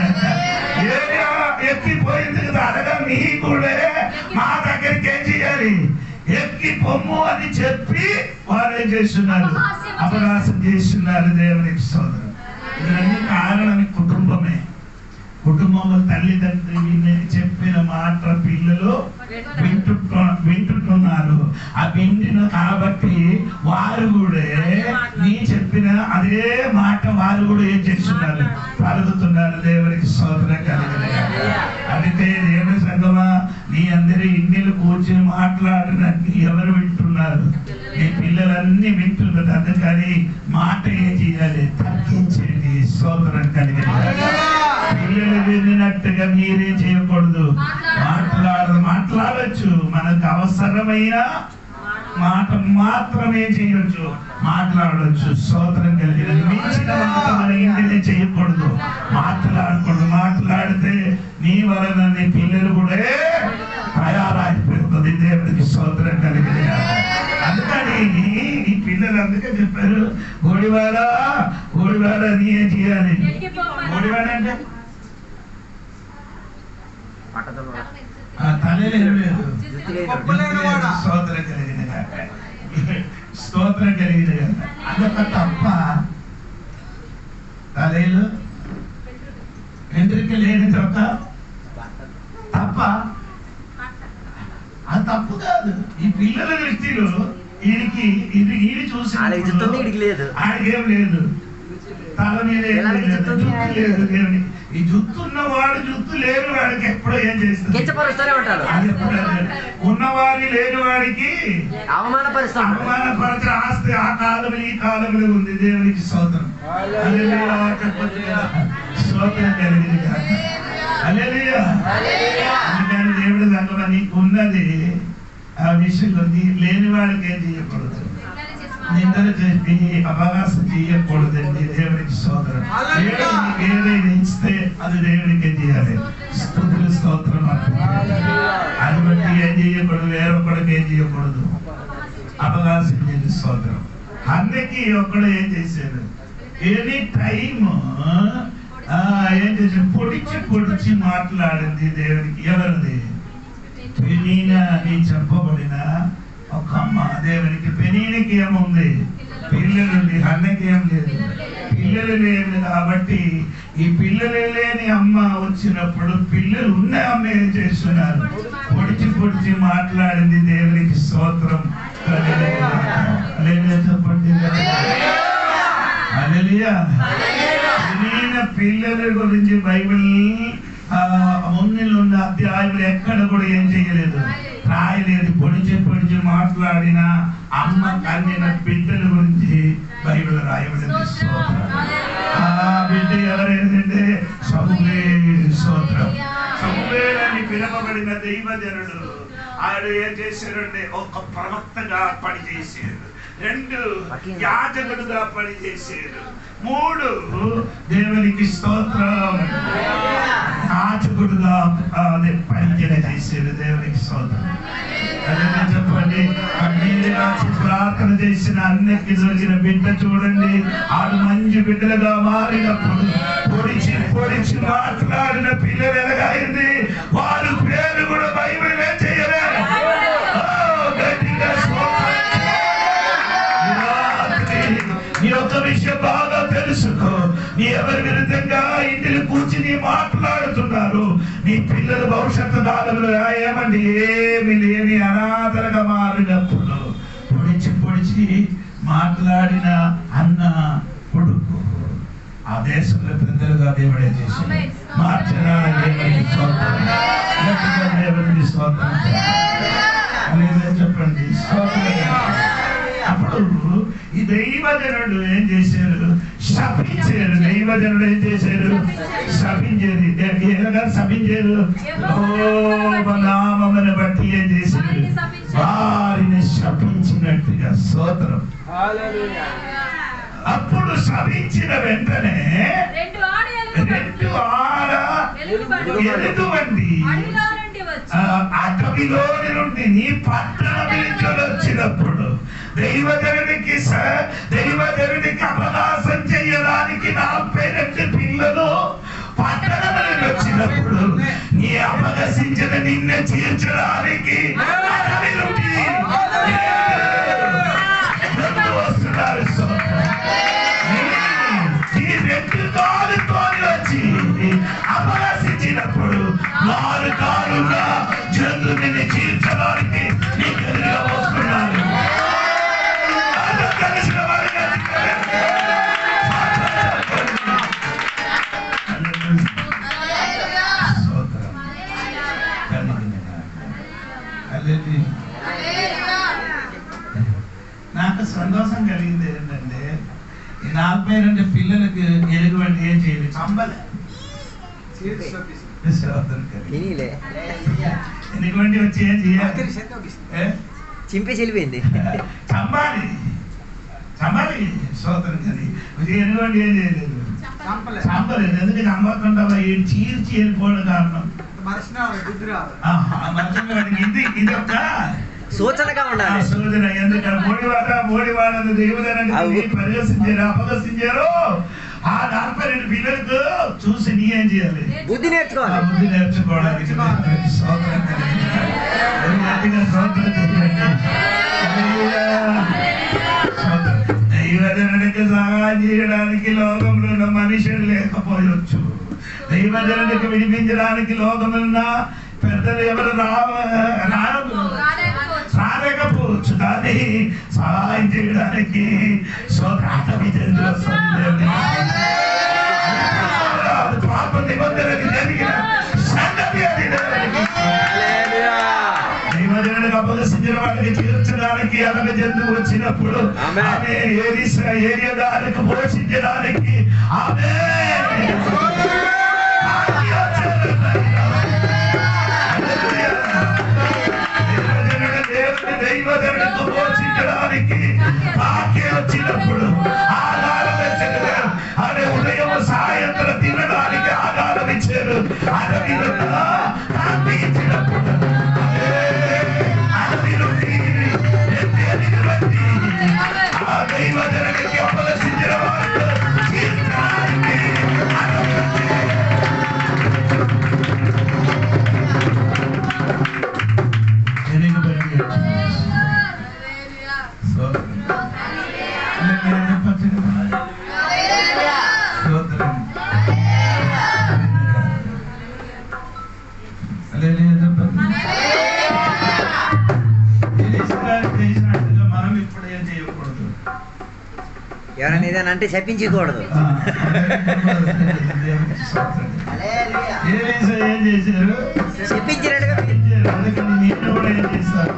ఎక్కిపోయింది కదా అనగా నీ కూడా మా దగ్గరికి ఏం చేయాలి? ఎక్కి పొమ్ము అని చెప్పి వారు ఏం చేస్తున్నారు? అపహాసం చేస్తున్నారు. దేవునికి స్తోత్రం. ఇవన్నీ కారణం కుటుంబమే. కుటుంబంలో తల్లిదండ్రులు చెప్పిన మాట పిల్లలు వింటున్నారు. ఆ వింటున్న కాబట్టి వారు కూడా నీ చెప్పిన అదే మాట వారు కూడా ఏం చేస్తున్నారు? పలుకుతున్నారు. దేవునికి స్తోత్రం కలిగిన. అందుకే దేవుని సంగమా నీ అందరి ఇంటిని కూర్చొని మాట్లాడినట్టు ఎవరు వింటున్నారు? నీ పిల్లలన్నీ వింటున్నారు. అందుకని మాట ఏం చేయాలి? తగ్గించండి. స్తోత్రం కలిగిన. పిల్లలు విన్నట్టుగా మీరే చేయకూడదు. మాట్లాడచ్చు. మనకు అవసరమైన మాట మాత్రమే చేయొచ్చు, మాట్లాడవచ్చు. స్తోత్రం కలిగిన. మించిన మాట మన ఇంటినే చేయకూడదు, మాట్లాడకూడదు. మాట్లాడితే నీ వలన నీ పిల్లలు కూడా తయారైపోతుంది. దేవుడికి స్తోత్రం కలిగిన. అందుకని ఈ పిల్లలు అందుకే చెప్పారు గోడివాడా నీ ఏం చేయాలి? గోడివాడ అంటే స్తోత్రం కలిగిన. స్తోత్రం కలిగిన. అదొక తప్ప. తలేలు వెంట్రుక లేని తప్ప తప్ప. అది తప్పు కాదు. ఈ పిల్లల దృష్టిలో ఈడి చూసి ఆడికి లేదు, ఆడికేం లేదు, తల మీద లేదు. దేవుని ఈ జుత్తున్నవాడు జుత్తు లేని వాడికి ఎప్పుడో ఏం చేస్తుంది, ఉన్నవాడి లేని వాడికి అవమానపరచే ఆస్తి ఆ కాలంలో ఈ కాలంలో ఉంది. దేవునికి స్తోత్రం, స్తోత్రం కలిగింది. హల్లెలూయా. అందుకని దేవుడి సంగమా నీకు ఉన్నది ఆ విషయంలో లేని వాడికి ఏం చేయకూడదు, నిందలు చెప్పి అవకాశం చేయకూడదండి. దేవునికి స్తోత్రం. దేవుడికి ఏదైనా ఇస్తే అది దేవుడికి చేయాలి. స్తుతులు స్తోత్రం. అది బట్టి ఏం చేయకూడదు, వేరొకడికి ఏం చేయకూడదు, అవకాశం చేసి స్తోత్రం. అన్నకి ఒక్కడు ఏం చేశాడు, ఎనీ టైమ్ ఏం చేశాడు, పొడిచి మాట్లాడింది దేవునికి. ఎవరిది? పెనీనా అని చెప్పబడిన ఒక అమ్మ. దేవునికి పెనీనికి ఏముంది, పిల్లలుంది, అన్నకి ఏం లేదు, పిల్లలు లేదు. కాబట్టి ఈ పిల్లలు లేని అమ్మ వచ్చినప్పుడు పిల్లలు ఉన్న అమ్మ ఏం చేస్తున్నారు, పొడిచి మాట్లాడింది. దేవునికి స్తోత్రం. చెప్పండి. హల్లెలూయా. పిల్లల గురించి బైబిల్ ముందులో ఉన్న అధ్యాయంలో ఎక్కడ కూడా ఏం చేయలేదు, రాయలేదు. పొడిచి మాట్లాడిన అమ్మ కన్నిన బిడ్డల గురించి బైబిల్ రాయబడింది. ఆ బిడ్డ ఎవరైందంటే స్తోత్రం. సమూయేలు అని పిలువబడిన దైవజనుడు. ఆయన ఏం చేశారంటే ఒక ప్రవక్తగా పనిచేశారు, 2 యాజకుడుగా పనిచేశారు, 3 దేవునికి స్తోత్రం యాజకుడుగా పనిచేశారు. దేవునికి స్తోత్రం. అదే చెప్పండి. ప్రార్థన చేసిన అన్నకి దొరికిన బిడ్డ చూడండి, ఆడు మంచి బిడ్డలుగా మారినప్పుడు పొడిచి మాట్లాడిన పిల్లలు ఎలాగైంది, వారు పేరు కూడా బైబిల్ చేయలేదు. నీ ఒక్క విషయం బాగా తెలుసుకో, నీ ఎవరి విరుద్ధంగా ఇంటిని కూర్చుని మాట్లాడుతున్నారు, నీ పిల్లల భవిష్యత్తు కాలంలో ఏమండి ఏమి లేని అనాథలుగా మారినప్పుడు పొడిచి మాట్లాడిన అన్న కొడుకు ఆ దేశంలో పెద్దలుగా దేవుడే చేసి మార్చడానికి దేవుడికి స్తోత్రం. దేవుడికి స్తోత్రం. చెప్పండి. అప్పుడు ఈ దైవజనుడు ఏం చేశారు, శపించారు. దైవజనుడు ఏం చేశారు, శపించారు. శపించారు. నామమును బట్టి ఏం చేశారు, వారిని శపించినట్టుగా. స్తోత్రం. అప్పుడు శపించిన వెంటనే 2 ఆడ ఎలుగుబంటి అటవిలోని నుండి నీ పట్టణంలోకి వచ్చినప్పుడు దైవజనుడికి అవకాశం చేయడానికి 42 పిల్లలు పట్టణంలోకి వచ్చినప్పుడు నీ అపహసించిన నిన్ను తీర్చడానికి అటవి నుండి వస్తున్నారు. ఈ 2 కాలుతో వచ్చి అపహసించినప్పుడు 4 కాలుగా జంతువుని తీర్చడానికి నీకు ఎదురుగా వస్తున్నారు. కలిసిన వారికి నాకు సంతోషం కలిగింది ఏంటంటే, ఈ 42 పిల్లలకి ఎలుగుబంటి ఏం చేయలేదు, చంపలే. ఎలుగుబంటి వచ్చి ఏం చేయాలి, చింపేసి వెళ్ళిపోయింది. చంపాలి. స్తోత్రం. కానీ ఎలుగుబంటి ఏం చేయలేదు, చంపలేదు. ఎందుకంటే చంపకుండా చీల్చి వెళ్ళిపోవడం కారణం ఇది ఒక సూచనగా ఉండాలి. సూచన. ఎందుకంటే మోడివాడను దేవుని పరిహసించారు, అపహసించారు. ఆ 42 పిల్లలకు చూసి నీ ఏం చేయాలి, బుద్ధి నేర్చుకోవాలి. బుద్ధి నేర్చుకోవడానికి దైవజనుడికి సహాయం చేయడానికి లోకంలో ఉన్న మనుషులు లేకపోయొచ్చు, దైవజనుడికి వినిపించడానికి లోకంలో ఉన్న పెద్దలు ఎవరు రాలేకపోవచ్చు. రావచ్చు, కానీ సహాయం చేయడానికి అటవీ చంద్ర పాప నిబంధనకి జరిగిన సంగతి అది. నిబంధనకు అపదర్శించిన వాడికి తీర్చడానికి అలగ జంతువు వచ్చినప్పుడు ఆమె ఏరియా దానికి పోషించడానికి ఆమె దైవజనుడితో పోషించడానికి తాకే వచ్చినప్పుడు ఆధారం ఇచ్చారు. అదే ఉదయం సాయంత్రం తినడానికి ఆధారం ఇచ్చారు. అడవి ఇచ్చినప్పుడు అడవి నుండి ఆ దైవజనుడికి అపదర్శించిన వాళ్ళు మనం ఇప్పుడు ఏం చేయకూడదు. ఎవరైనా ఏదైనా అంటే చెప్పించకూడదు. ఏం చేశారు? చెప్పించినట్టుగా అందుకని నేను కూడా ఏం చేస్తాను,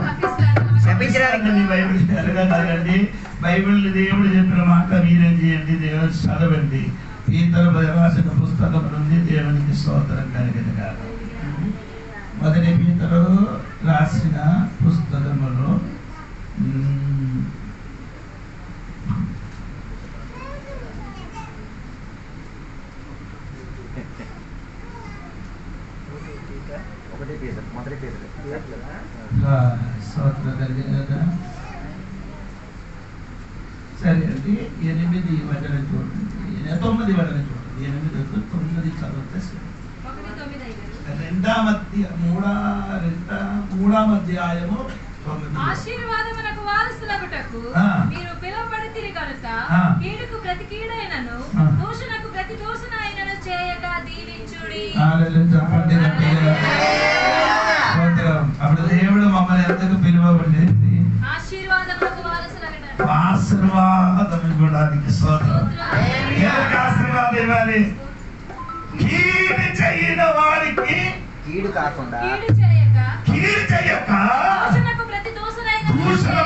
చెప్పించడానికి బైబిల్ జరగదండి. బైబిల్ దేవుడు చెప్పిన మాట మీరేం చేయండి, దేవుడు చదవండి. పీతరు రాసిన పుస్తకం నుండి దేవునికి స్తోత్రం కలిగినగా. మొదటి పీతరు రాసిన పుస్తకములో స్తోత్రం కలిగినగా. సరే అండి, 8 వచనం చూడండి, 9 వచనం చూడండి. 8, 9 చదివితే సరే. మూడవ అధ్యాయము 9. ఆశీర్వాదమునకు వారసులగుటకు మీరు పిలువబడితిరి కనుక కీడుకు ప్రతి కీడైనను దూషణకు ప్రతి దూషణ అయినను చేయక దీవించుడి. అప్పుడు దేవుడు మమ్మల్ని ఎందుకు పిలువబడింది? ఆశీర్వాదమునకు వారసులగుటకు. ఆశీర్వాదం ఇవ్వడానికి స్తోత్రం. ఆశీర్వాదం ఇవ్వాలి. కీడు చేయని వారికి కీడు కాకుండా కీడు చేయక దూషణకు ప్రతి దూషణ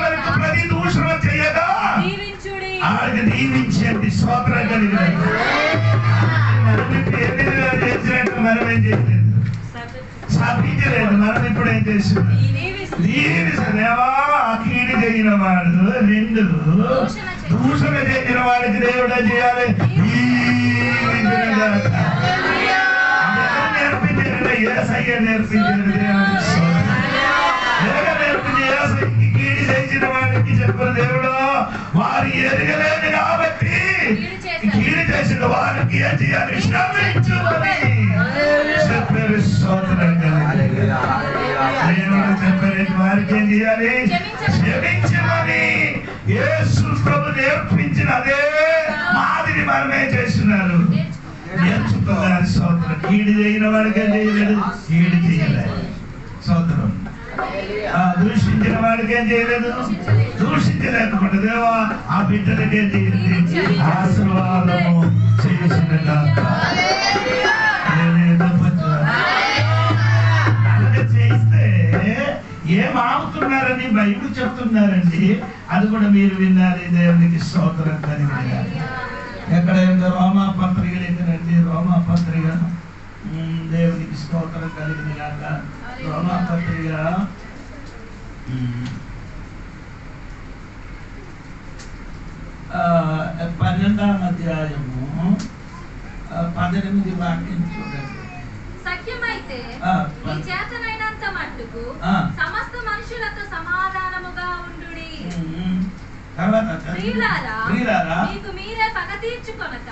ప్రతి దూషణ చేయగా దీవించుడి. ఆడికి దీవించండి. స్తోత్రం కలిగిన చేసినట్టు మనం ఏం చేయలేదు, స్థాపించలేదు. మనం ఇప్పుడు ఏం చేస్తున్నాం? దేవా కీడు చేయన వాడు 2 దూషణ చేసిన వాడికి దేవుడే చేయాలి. నేర్పించారు ఏసయ్య నేర్పించారు. నేర్పించి కీడు చేసిన వాడికి చెప్పిన దేవుడు వారు ఎరగలేదు కాబట్టి కీడు చేసిన వారికి ఏం చేయాలి? క్షమించుమని చెప్పారు. స్తోత్రం చెప్పారు. వారికి ఏం చేయాలి? క్షమించమని యేసు ప్రభు నేర్పించిన అదే మాదిరి మనమే చేస్తున్నారు, నేర్చుకోవాలి. స్తోత్రం. కీడు చేయని వాడికి ఏం చేయలేదు, కీడు చేయలేదు. స్తోత్రం. దూషించిన వాడికి ఏం చేయలేదు, దూషించలేకపోతే దేవా ఆ బిడ్డలకి ఏం చేయండి? ఆశీర్వాదము చేసిన చేస్తే ఏం ఆగుతున్నారని బైబిల్ చెప్తున్నారండి. అది కూడా మీరు విన్నారు. దేవునికి స్తోత్రం కలిగిన. ఎక్కడ రోమా పత్రిక ఏంటంటే రోమా పత్రిక దేవునికి స్తోత్రం కలిగిన కాక. రోమా పత్రిక 12వ అధ్యాయము 18 వాక్యం చూడండి. సఖ్యమైతే మీ చేతనైనంత మట్టుకు సమస్త మనుషులతో సమాధానముగా ఉండుడి. ప్రియులారా మీకు మీరే పగ తీర్చుకొనక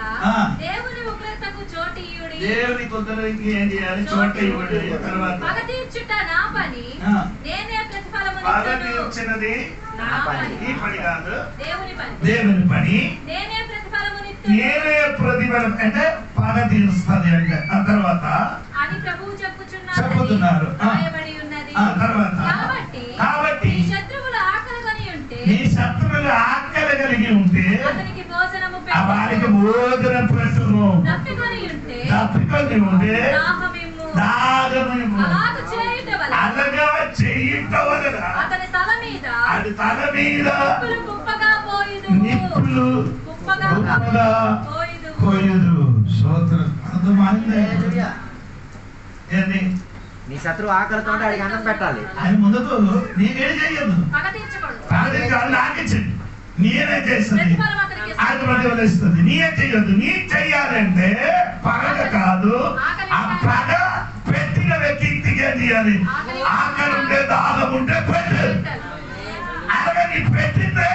దేవుని ఉగ్రతకు చోటియ్యుడి. దేవుని ఉగ్రతకి ఏం చేయాలి? చోటియ్యుడి. తర్వాత పగ తీర్చుట నా పని, నేనే ప్రతిఫలము పగ తీర్చినది నా పని. ఈ పని కాదు, దేవుని పని. దేవుని పని. నేనే ప్రతిఫలము నేనే ప్రతిఫలం అంటే పగ తీరుస్తుంది అంటే. ఆ తర్వాత అని ప్రభువు చెప్పుతున్నారు. తర్వాత కాబట్టి శత్రువుల ఆకలి కొని కలిగి ఉంటే అతనికి భోజనము ఆ వారికి భోజనం పెట్టును. తప్పికొని ఉంటే దాహమిమ్ము. అలాగ చేయుట వలన అలాగా చేయుట వలన అతని తల మీద అది తల మీద నిప్పులు కుప్పగా పోయుదువు. నిప్పులు కుప్పగా పోయుదువు. పోయుదు. స్తోత్రం. అర్థమైందా? ఏంది? నీ శత్రువు ఆకలితో అడిగి అన్నం పెట్టాలి. ఆయన ముందుకు నీకేం చెయ్యదు. పగ తీర్చకూడదు. నాకిచ్చింది నేనే చేస్తుంది. ప్రతిఫలం అతనికి అది ప్రతిఫలిస్తుంది. నీయే చెయ్యొద్దు. నీ చెయ్యాలంటే పగ కాదు. ఆ పగ పెట్టిన వ్యక్తికి ఏం చేయాలి? ఆకలి ఉంటే దాహం ఉంటే పెట్టు. అలాగే నీ పెట్టిందే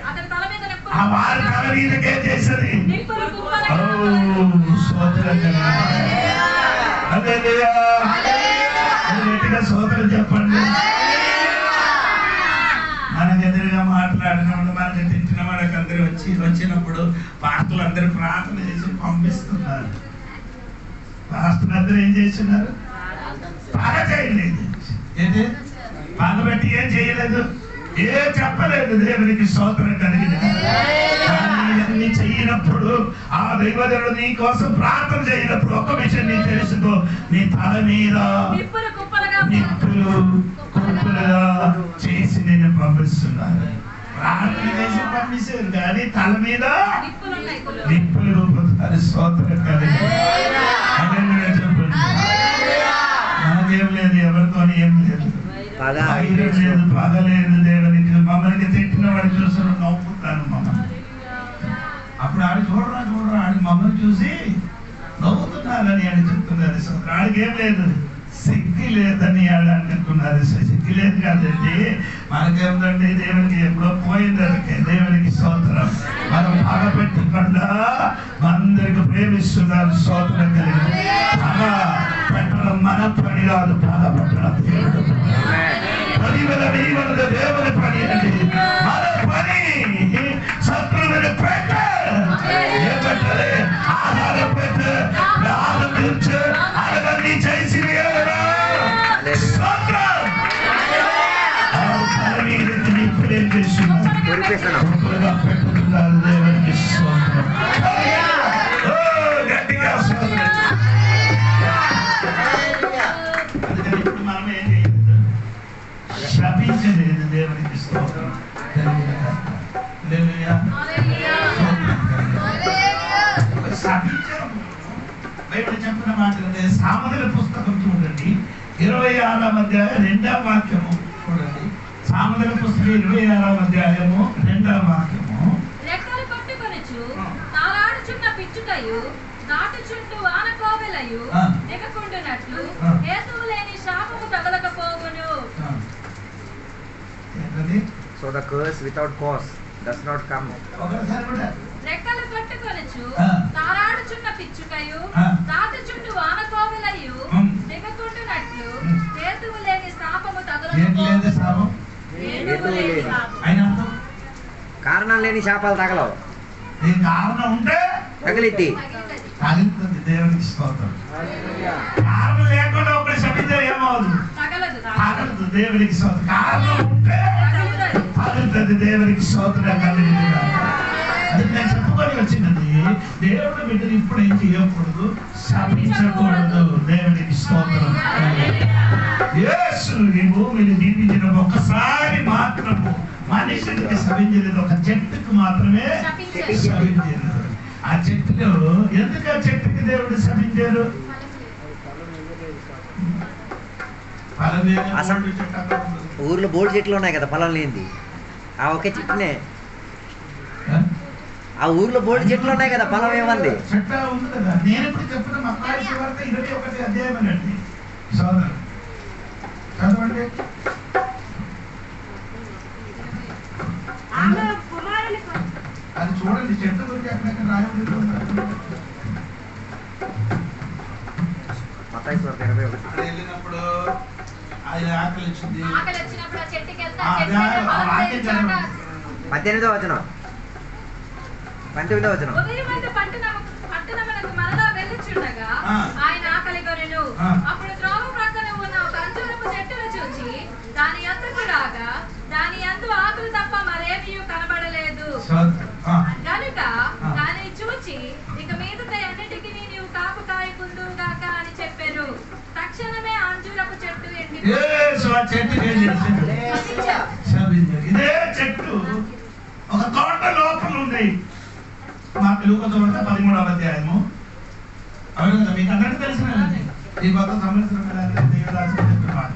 అతని తల మీద నిప్పులు ఆ వారి తల మీదకే చేసేది. నిప్పులు కుప్పలుగా ఓ స్తోత్రం. హల్లెలూయా. గట్టిగా స్తోత్రం చెప్పండి. మనకు ఎదురుగా మాట్లాడినప్పుడు మనకి తిట్టిన వాళ్ళకి అందరూ వచ్చినప్పుడు పాస్టర్లు అందరూ ప్రార్థన చేసి పంపిస్తున్నారు. పాస్టర్లు అందరూ ఏం చేస్తున్నారు? పగ చేయలేదు. ఏంటి? పగ పెట్టి ఏం చేయలేదు, ఏం చెప్పలేదు. దేవునికి స్తోత్రం కలిగింది. అన్ని చేయనప్పుడు ఆ దైవజనుడు నీ కోసం ప్రార్థన చేయనప్పుడు ఒక విషయం నీకు తెలుసుకో, నీ తల మీద నిప్పులు కుప్పలుగా నిప్పులు కుప్పలుగా చేసి నేను పంపిస్తున్నాను. ప్రార్థన చేసి పంపిస్తారు కానీ తల మీద నిప్పులున్నాయి. నిప్పులు రూపుతారు. స్తోత్రం కలిగింది. చెప్పండి. మనకేం లేదు, ఎవరితో ఏం లేదు, వైరం లేదు, పగ లేదు. దేవునికి మమ్మల్ని తిట్టిన వాడు చూసిన నవ్వుతాను మమ్మల్ని. అప్పుడు ఆడు చూడరా ఆడు మమ్మల్ని చూసి నవ్వుతున్నారని ఆడు చెప్తున్నారు. ఆడికి ఏం లేదు, శక్తి లేదని ఆడు అనుకున్నారు. శక్తి లేదు కాదండి, మనకేమిటండి దేవునికి ఎప్పుడో పోయిందనికే. దేవునికి స్తోత్రం. మనం పగ పెట్టకుండా అందరికి ప్రేమిస్తున్నారు. స్తోత్రం కలిగింది. పగ పెట్టడం మన పని కాదు, పగ పెట్టడం దేవుడు దేవుని పని అండి. మన పని శత్రువుని పెట్టే పెట్టలే, ఆహారం పెట్టే, ఆహారం తీర్చే, అడగండి చేసి పెట్టుతున్నారు. దేవునికి గట్టిగా అందుకని ఇప్పుడు మనం ఏం చేయలేదు, శపించలేదు. దేవునికి స్తోత్రం. బైబిల్ చెప్పిన మాట సామెతల పుస్తకం చూడండి, 26వ అధ్యాయం 2వ వాక్యము చూడండి. సామెతల పుస్తకం 26వ అధ్యాయము 2వ వాక్యము. రెక్కలు పట్టుకొనుచు తారాడుచున్న పిచ్చుకయు నాటుచుంటూ వానకోవెలయు దిగకుండునట్లు హేతువు లేని శాపము తగలకపోవును. So the curse without cause does not come. రెక్కలు పట్టుకొనుచు తారాడుచున్న పిచ్చుకయు నాటుచుంటూ వానకోవెలయు దిగకుండునట్లు హేతువు లేని శాపము తగలకపోవును. కారణం లేని శాపాలు తగలవు. కారణం ఉంటే తగిలిద్ది. తగులుతుంది. దేవునికి స్తోత్రం. కారణం లేకుండా ఒకటి శపించే ఏమవుదు, తగలదు. దేవునికి స్తోత్రం. కారణం ఉంటే తగులుతుంది. దేవునికి స్తోత్రం కలిగింది. అది నేను చెప్పుకొని వచ్చినది, దేవుడు బిడ్డలు ఇప్పుడు ఏం చేయకూడదు, శపించకూడదు. దేవునికి స్తోత్రం. యేసు ఈ భూమిని దీపించిన ఒక్కసారి మాత్రము మనిషికి శపించలేదు, ఒక చెట్టుకు మాత్రమే శపించలేదు. ఆ చెట్టులో ఎందుకు ఆ చెట్టుకి దేవుడు శపించారు? ఊర్లో బోర్డు చెట్లు ఉన్నాయి కదా ఫలం లేనిది, ఆ ఒకే చెట్టునే. ఆ ఊర్లో బోర్డు చెట్లు ఉన్నాయి కదా, ఫలం ఏమంది? చెట్టు ఉంది కదా. నేను ఇప్పుడు చెప్పిన మత్తయి సువార్త 21వ అధ్యాయం అండి. సోదరు చదవండి. అది చూడండి, చెట్టు గురించి ఎక్కడెక్కడ రాయబడి మత్తయి సువార్త 21. వెళ్ళినప్పుడు ఆయన ఆకలి వచ్చింది. 18వ వచనం. 19వ వచనం. ఉదయమందు పట్టణమునకు మరలా వెళ్ళుచుండగా ఆయన ఆకలి కొనెను. అప్పుడు త్రోవ ప్రక్కన ఉన్న ఒక అంజూరపు చెట్టును చూచి దాని యొద్దకు రాగా దాని యందు ఆకులు తప్ప మరేమీ కనబడలేదు. ఆ చెట్టుకి ఏం చేశారు? శపించారు. ఇదే చెట్టు ఒక తోట లోపల ఉన్నాయి. మాకు లూకా సువార్త 13వ అధ్యాయము. అవును కదా, మీకు అందరికీ తెలిసినది. ఈ కొత్త సంవత్సరం దేవదాసు చెప్పిన మాట.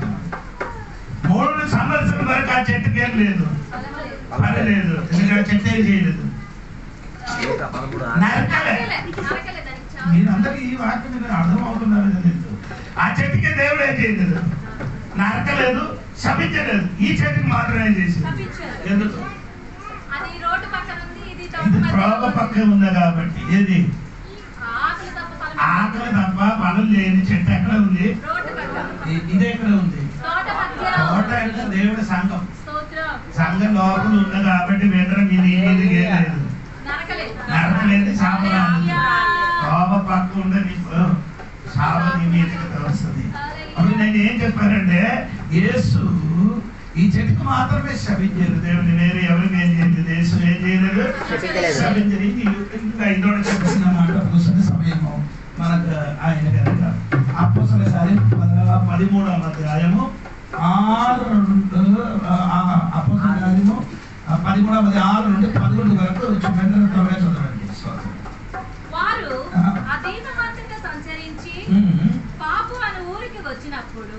3 సంవత్సరం వరకు ఆ చెట్టుకి ఏం లేదు, పని లేదు. ఎందుకంటే చెట్టు ఏం చేయలేదు, నరకలే. మీరందరికీ ఈ వాక్యం మీద అర్థం అవుతున్నారు లేదు. ఆ చెట్టుకి దేవుడు ఏం చేయలేదు, నరకలేదు, శపించలేదు. ఈ చెట్టుకి మాత్రం ఏం చేసింది? ఎందుకు? ఇది త్రోవ పక్కన ఉంది కాబట్టి. ఏది? ఆకలి తప్ప పనులు లేని చెట్టు ఎక్కడ ఉంది? ఇది ఎక్కడ ఉంది? తోట అంటే దేవుడి సంఘం. సంఘం లోపల ఉంది కాబట్టి వేదన మీది లేదు, నరకలేదు, శాపరాదు. త్రోవ పక్క ఉండే నీకు శాప నీ మీదకి వస్తుంది. అప్పుడు నేను ఏం చెప్పానంటే, యేసు ఈ చెట్టుకు మాత్రమే శపించారు, దేవుని వేరే ఎవరికి ఏం చేయలేదు. యేసు ఏం చేయలేదు, శపించరు. ఇంకా ఇంకోటి చెప్పిన మాట పుస్తక సమయము మనకు ఆయన కనుక అపోస్తలుల కార్యం 13వ అధ్యాయము 6 అపోస్తలుల కార్యము 13వ అధ్యాయం 6 నుండి 11 వరకు త్వరగా చదవండి. వారు అదీనమంతటా సంచరించి పాపు అను ఊరికి వచ్చినప్పుడు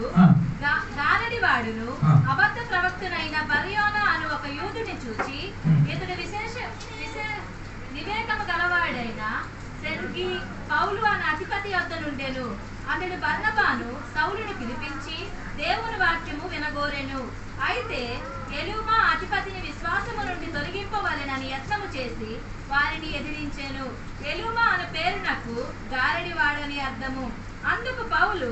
గారడి వాడును అబద్ధ ప్రవక్తనైన బర్యోనా అను ఒక యూదుని చూచి, ఇతడు వివేకము గలవాడైన సెర్గి పౌలు అనే అధిపతి వద్ద నుండెను. అతడు బర్నబాను సౌలుని పిలిపించి దేవుని వాక్యము వినగోరెను. అయితే ఎలుమా అధిపతిని విశ్వాసము నుండి తొలగింపవలెనని యత్నము చేసి వారిని ఎదిరించెను. ఎలుమా అనే పేరునకు గారడివాడని అర్థము. అందుకు పౌలు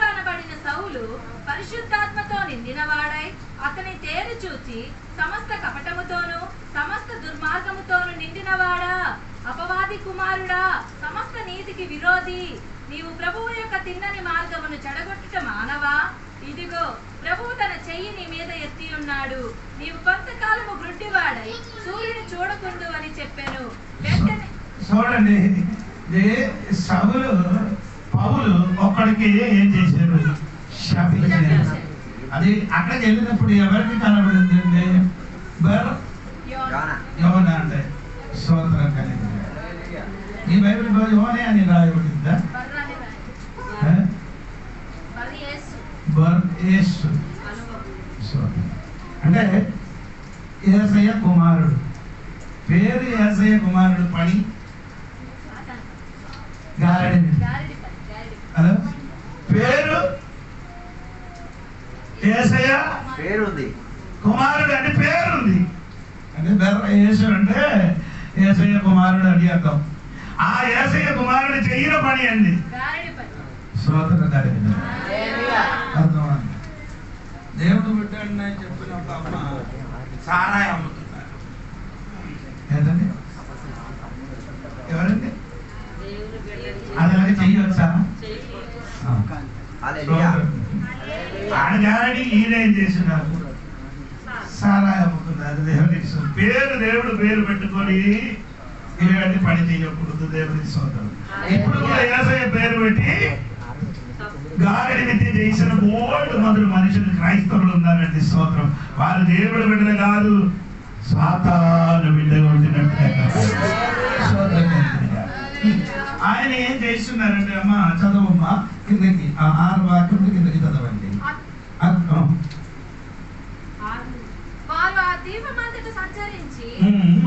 అనబడిన సౌలు పరిశుద్ధాత్మతో నిండినవాడై అతని తేరు చూచి, సమస్త కపటముతోను సమస్త దుర్మార్గముతోను నిండినవాడా, అపవాది కుమారుడా, సమస్త నీతికి విరోధి, నీవు ప్రభువు యొక్క తిన్నని మార్గమును చెడగొట్టుట మానవా? ఇదిగో ప్రభువు తన చెయ్యి నీ మీద ఎత్తి ఉన్నాడు. నీవు కొంతకాలము గ్రుడ్డివాడై సూర్యుని చూడకుందు అని చెప్పాను. వెంటనే చూడండి, సౌలు పౌలు ఒక్కడికి ఏం చేశారు? శపించారు. అది అక్కడికి వెళ్ళినప్పుడు ఎవరికి కనబడిందండి? యోనా అంటే స్తోత్రం కలిగింది. ఈ బైబిల్ యోనే అని రాయబడిందా? అంటే యేసయ్య కుమారుడు. పేరు యేసయ్య కుమారుడు, పని గారడి. హలో, పేరు యేసయ్య పేరుంది, కుమారుడు అని పేరుంది. అంటే యేసు అంటే యేసయ్య కుమారుడు అని అర్థం. ఆ యేసయ్య కుమారుడు చెయ్యిన పని అండి స్తోత్రం కలిగింది. అర్థం. దేవుడు బిడ్డాడు అని చెప్పినప్పుడు అమ్మ సారాయి అమ్ముతున్నారు. ఏంటండి? ఎవరండి? అలాగే చెయ్యొచ్చా? ఆడగాడి ఈయనేం చేస్తున్నారు? సారాయి అమ్ముతున్నారు. దేవుడికి దేవుడు పేరు పెట్టుకొని ఇలాంటి పని చేయకూడదు. దేవుడికి సోదరు ఇప్పుడు కూడా యేసయ్య పేరు పెట్టి గారడి విద్య చేసిన బోల్డ్ మందులు మనుషులు క్రైస్తవులు ఉన్నారండి. స్తోత్రం. వారు దేవుడు బిడ్డలు కాదు, సాతాను బిడ్డలు ఉండినట్టుగా. ఆయన ఏం చేస్తున్నారంటే, అమ్మ చదవమ్మా కిందకి, 6 వాక్యం కిందకి చదవండి. వారు ఆ దీపమంతట సంచరించి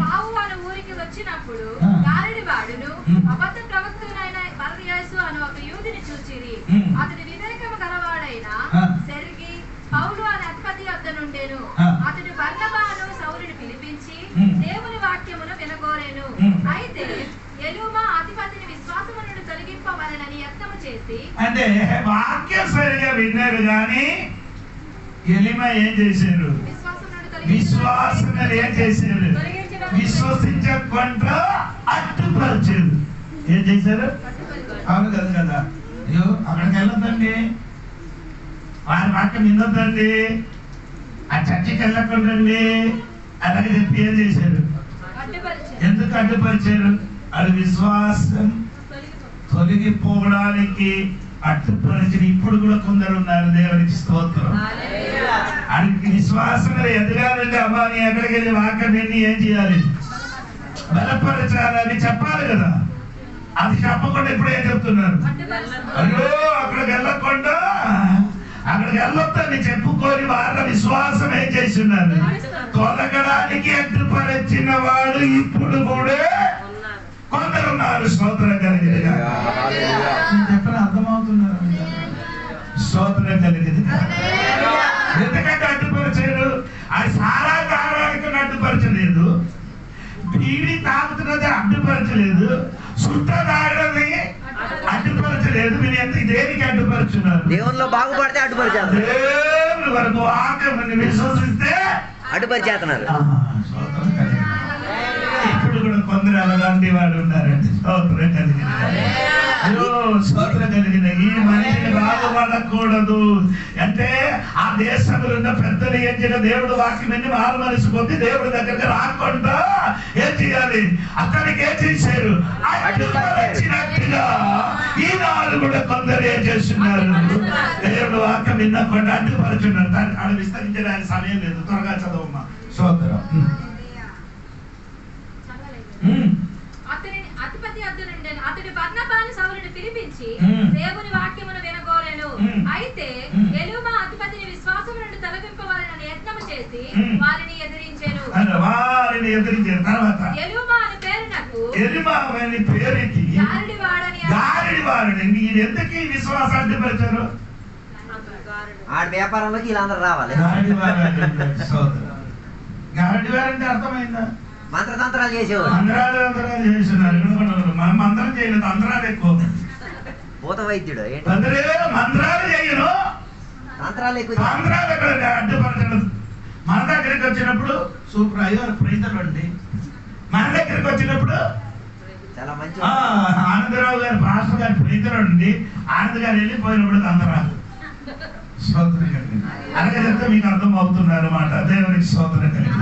పావు అనే ఊరికి వచ్చినప్పుడు గారడి వాడును అబద్ధ ప్రవక్తనైన బర్యేసు అను ఒక యూదుని చూచిరి. అతడు వివేకము గలవాడైన సెర్గి పౌలు అనే అధిపతి వద్ద నుండెను. అతడు బర్నబాను సౌలుని పిలిపించి దేవుని వాక్యమును వినగోరెను. అయితే ఎలుమా అధిపతిని విశ్వాసము నుండి తొలగింపవలెనని యత్నము చేసి, అంటే వాక్యం సరిగా విన్నారు కానీ ఎలిమా ఏం చేశారు? విశ్వాసం ఏం చేశారు? విశ్వసించకుండా అడ్డుపరిచారు. ఏం చేశారు? అవును కదా కదా. అయ్యో అక్కడికి వెళ్ళొద్దండి, వారి వాక్యం వినొద్దండి, ఆ చర్చికి వెళ్ళకుండండి అలాగే చెప్పి ఏం చేశారు? ఎందుకు అడ్డుపరిచారు? అది విశ్వాసం తొలగిపోవడానికి అడ్డుపరిచిన ఇప్పుడు కూడా కొందరు ఉన్నారు. దేవునికి స్తోత్రం. ఆయనకి విశ్వాసంగా ఎదగాలంటే అమ్మా నీ ఎక్కడికి వెళ్ళి వాక్యం నిన్ను ఏం చేయాలి, బలపరచాలి అని చెప్పాలి కదా. అది చెప్పకుండా ఇప్పుడు ఏం చెప్తున్నారు, అయ్యో అక్కడికి వెళ్ళకుండా అక్కడికి వెళ్ళొద్దని చెప్పుకొని వాళ్ళ విశ్వాసం ఏం చేస్తున్నారు, తొలగడానికి అడ్డుపరిచిన వాడు ఇప్పుడు కూడా కొందరున్నారు. స్తోత్రం కలిగింది చెప్పిన అర్థమవుతున్నారు, స్తోత్రం కలిగింది. ఎందుకంటే అడ్డుపరిచారు, అది సారా తాగడానికి అడ్డుపరచలేదు, బీడి తాగుతున్నది అడ్డుపరచలేదు, సుట్ట తాగడని అడ్డుపరచలేదు. మీరు ఎందుకు దేనికి అడ్డుపరుచున్నారు, దేవునిలో బాగుపడితే అడ్డుపరిచేస్తారు, దేవుని వరకు వాక్యముని విశ్వసిస్తే అడ్డుపరిచేస్తున్నారు. ఇప్పుడు కూడా కొందరు అలాంటి వాడు ఉన్నారండి. స్తోత్రం కలిగిన స్తోత్రం కలిగిన ఈ మనిషిని బాగుపడకూడదు అంటే ఆ దేశంలో ఉన్న పెద్దలు ఏం చేయాలి, దేవుడు వాక్యం మారు మనసు పొంది దేవుడి దగ్గరికి రాకుండా ఏం చేయాలి, అతనికి ఏం చేశారు, అడ్డుపరిచినట్టుగా ఈనాడు కూడా కొందరు ఏం చేస్తున్నారు, దేవుడు వాక్యం వినకుండా అడ్డుపరుచున్నారు. దాన్ని ఆడ విస్తరించడానికి సమయం లేదు, త్వరగా చదవమ్మా. స్తోత్రం. అతడి బర్నబాను సౌలుని పిలిపించి దేవుని వాక్యమును వినగోరెను. అయితే ఎలీమా అధిపతిని విశ్వాసం నుండి తొలగింపవాలని యత్నము చేసి వారిని ఎదిరించెను. తర్వాత ఎలీమా అని పేరునకు పేరుకి గారడివాడని మీరు ఎందుకు ఈ విశ్వాసాన్ని పరిచారు, ఆడ వ్యాపారంలోకి వీళ్ళందరూ రావాలి. గారడివారంటే అర్థమైందా, మంత్రతంత్రాలు చేసేవారు, మంత్రాలు చేస్తున్నారు. మనం మంత్రం చేయలేదు, తంత్రాలు ఎక్కువ. భూత వైద్యుడు ఏంటి, మంత్రాలు చేయను, తంత్రాలు ఎక్కువ, తంత్రాలు ఎక్కడ అడ్డుపరచడం. మన దగ్గరికి వచ్చినప్పుడు సూపర్ అయ్యారు ప్రైజర్ అండి, మన దగ్గరికి వచ్చినప్పుడు చాలా మంచి ఆనందరావు గారు పాస్టర్ గారి ప్రైజర్ అండి, ఆనంద్ గారు వెళ్ళిపోయినప్పుడు తంత్రాలు. స్తోత్రం కలిగింది. అలాగే చెప్తే మీకు అర్థం అవుతున్నారు అన్నమాట. దేవునికి స్తోత్రం కలిగింది.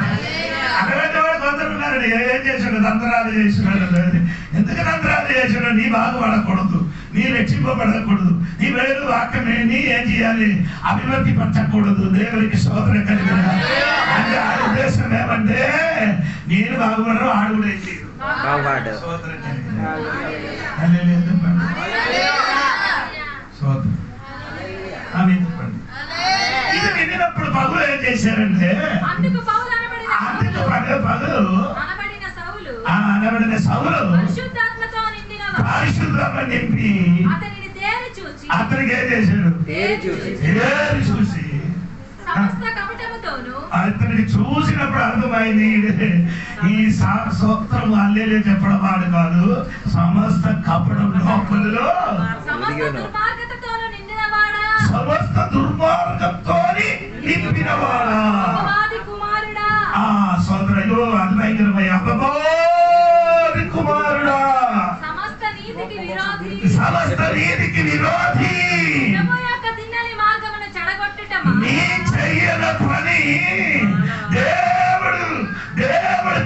అటువంటి వాడు కొందరు ఉన్నారండి, ఏం చేసాడు, తంత్రాలు చేసినాడు. ఎందుకు తంత్రాలు చేసాడు, నీ బాగుపడకూడదు, నీ రక్షింపబడకూడదు, నీ వేరు వాక్యమే నీ ఏం చేయాలి, అభివృద్ధి పరచకూడదు. దేవునికి స్తోత్రం కలిగిన అంటే ఆ ఉద్దేశం ఏమంటే నేను బాగుపడరు, ఆడు కూడా ఏం చేయడు. స్తోత్రం కలిగింది. స్తోత్రం. ఇది వినినప్పుడు పగులు ఏం చేశారంటే, అందుకు పగులు అనబడిన సౌలు పరిశుద్ధాత్మ నింపి అతనికి ఏం చేశాడు, చూసి అతనికి చూసినప్పుడు అర్థమైంది ఈ సూత్రం అల్లేలే చెప్పడం వాడు కాదు, సమస్త కపడం లోపలిలో సమస్త దుర్మార్గంతో నింపినవాడా. సోదరయ్యో అన్వయమయ్య అపవాది కుమారుడా, సమస్త నీతికి విరోధి, నీ చెయ్యన పని దేవుడు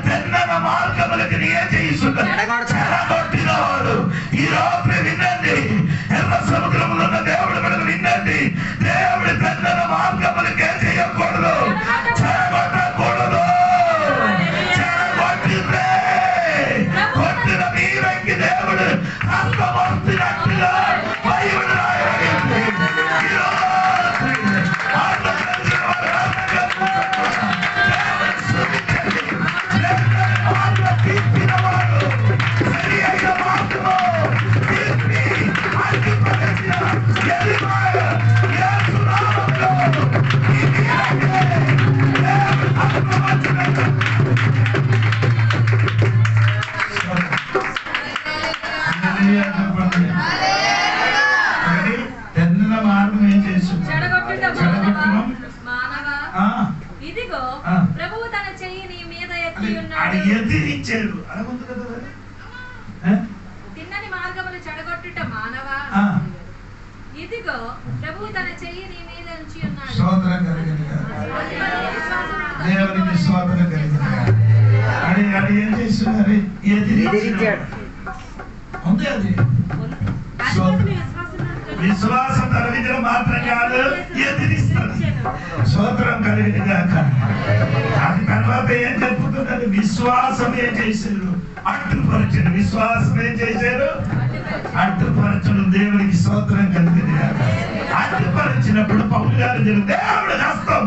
తెన్నన మార్గములకు నీ చెడగొట్టినవాడు. ఈ రాత్రి వినండి, ఎర్ర సముద్రంలో ఉన్న దేవుడు మనకు వినండి, దేవుడు తెన్నన మార్గములకే చేయకూడదు, చెడగొట్టకూడదు. చెడగొట్టితే కొట్టిన నీరంకి దేవుడు హస్తమర్చినట్టుగా బైబిల్ రాయబడింది. తెన్న మార్గం ఏం చేస్తుంది, ఇదిగో ప్రభువు తన చెయ్యి నీ మీద ఎత్తి ఉన్నాడు. ఎదిరించాడు అలాగుంది కదా, తిన్నని మార్గములు చెడగొట్టుట మానవా, ఇదిగో ప్రభువు తన చెయ్యి నీ మీద ఉంచి ఉన్నాడు. స్తోత్రం కలిగిన దేవునికి స్తోత్రం కలిగిన అది ఏం చేస్తున్నారు, ఎదిరించాడు. ఉంది అది విశ్వాసం తరలించడం మాత్రం కాదు, ఎదిరిస్తుంది. స్తోత్రం కలిగింది కాక. దాని తర్వాత ఏం చెప్పుతున్నారు? విశ్వాసం ఏం చేశారు? అడ్డుపరచడు. విశ్వాసం ఏం చేశారు? అడ్డుపరచడం. దేవునికి స్తోత్రం కలిగింది కాక. అడ్డుపరిచినప్పుడు పౌలు గారు దేవుడి హస్తం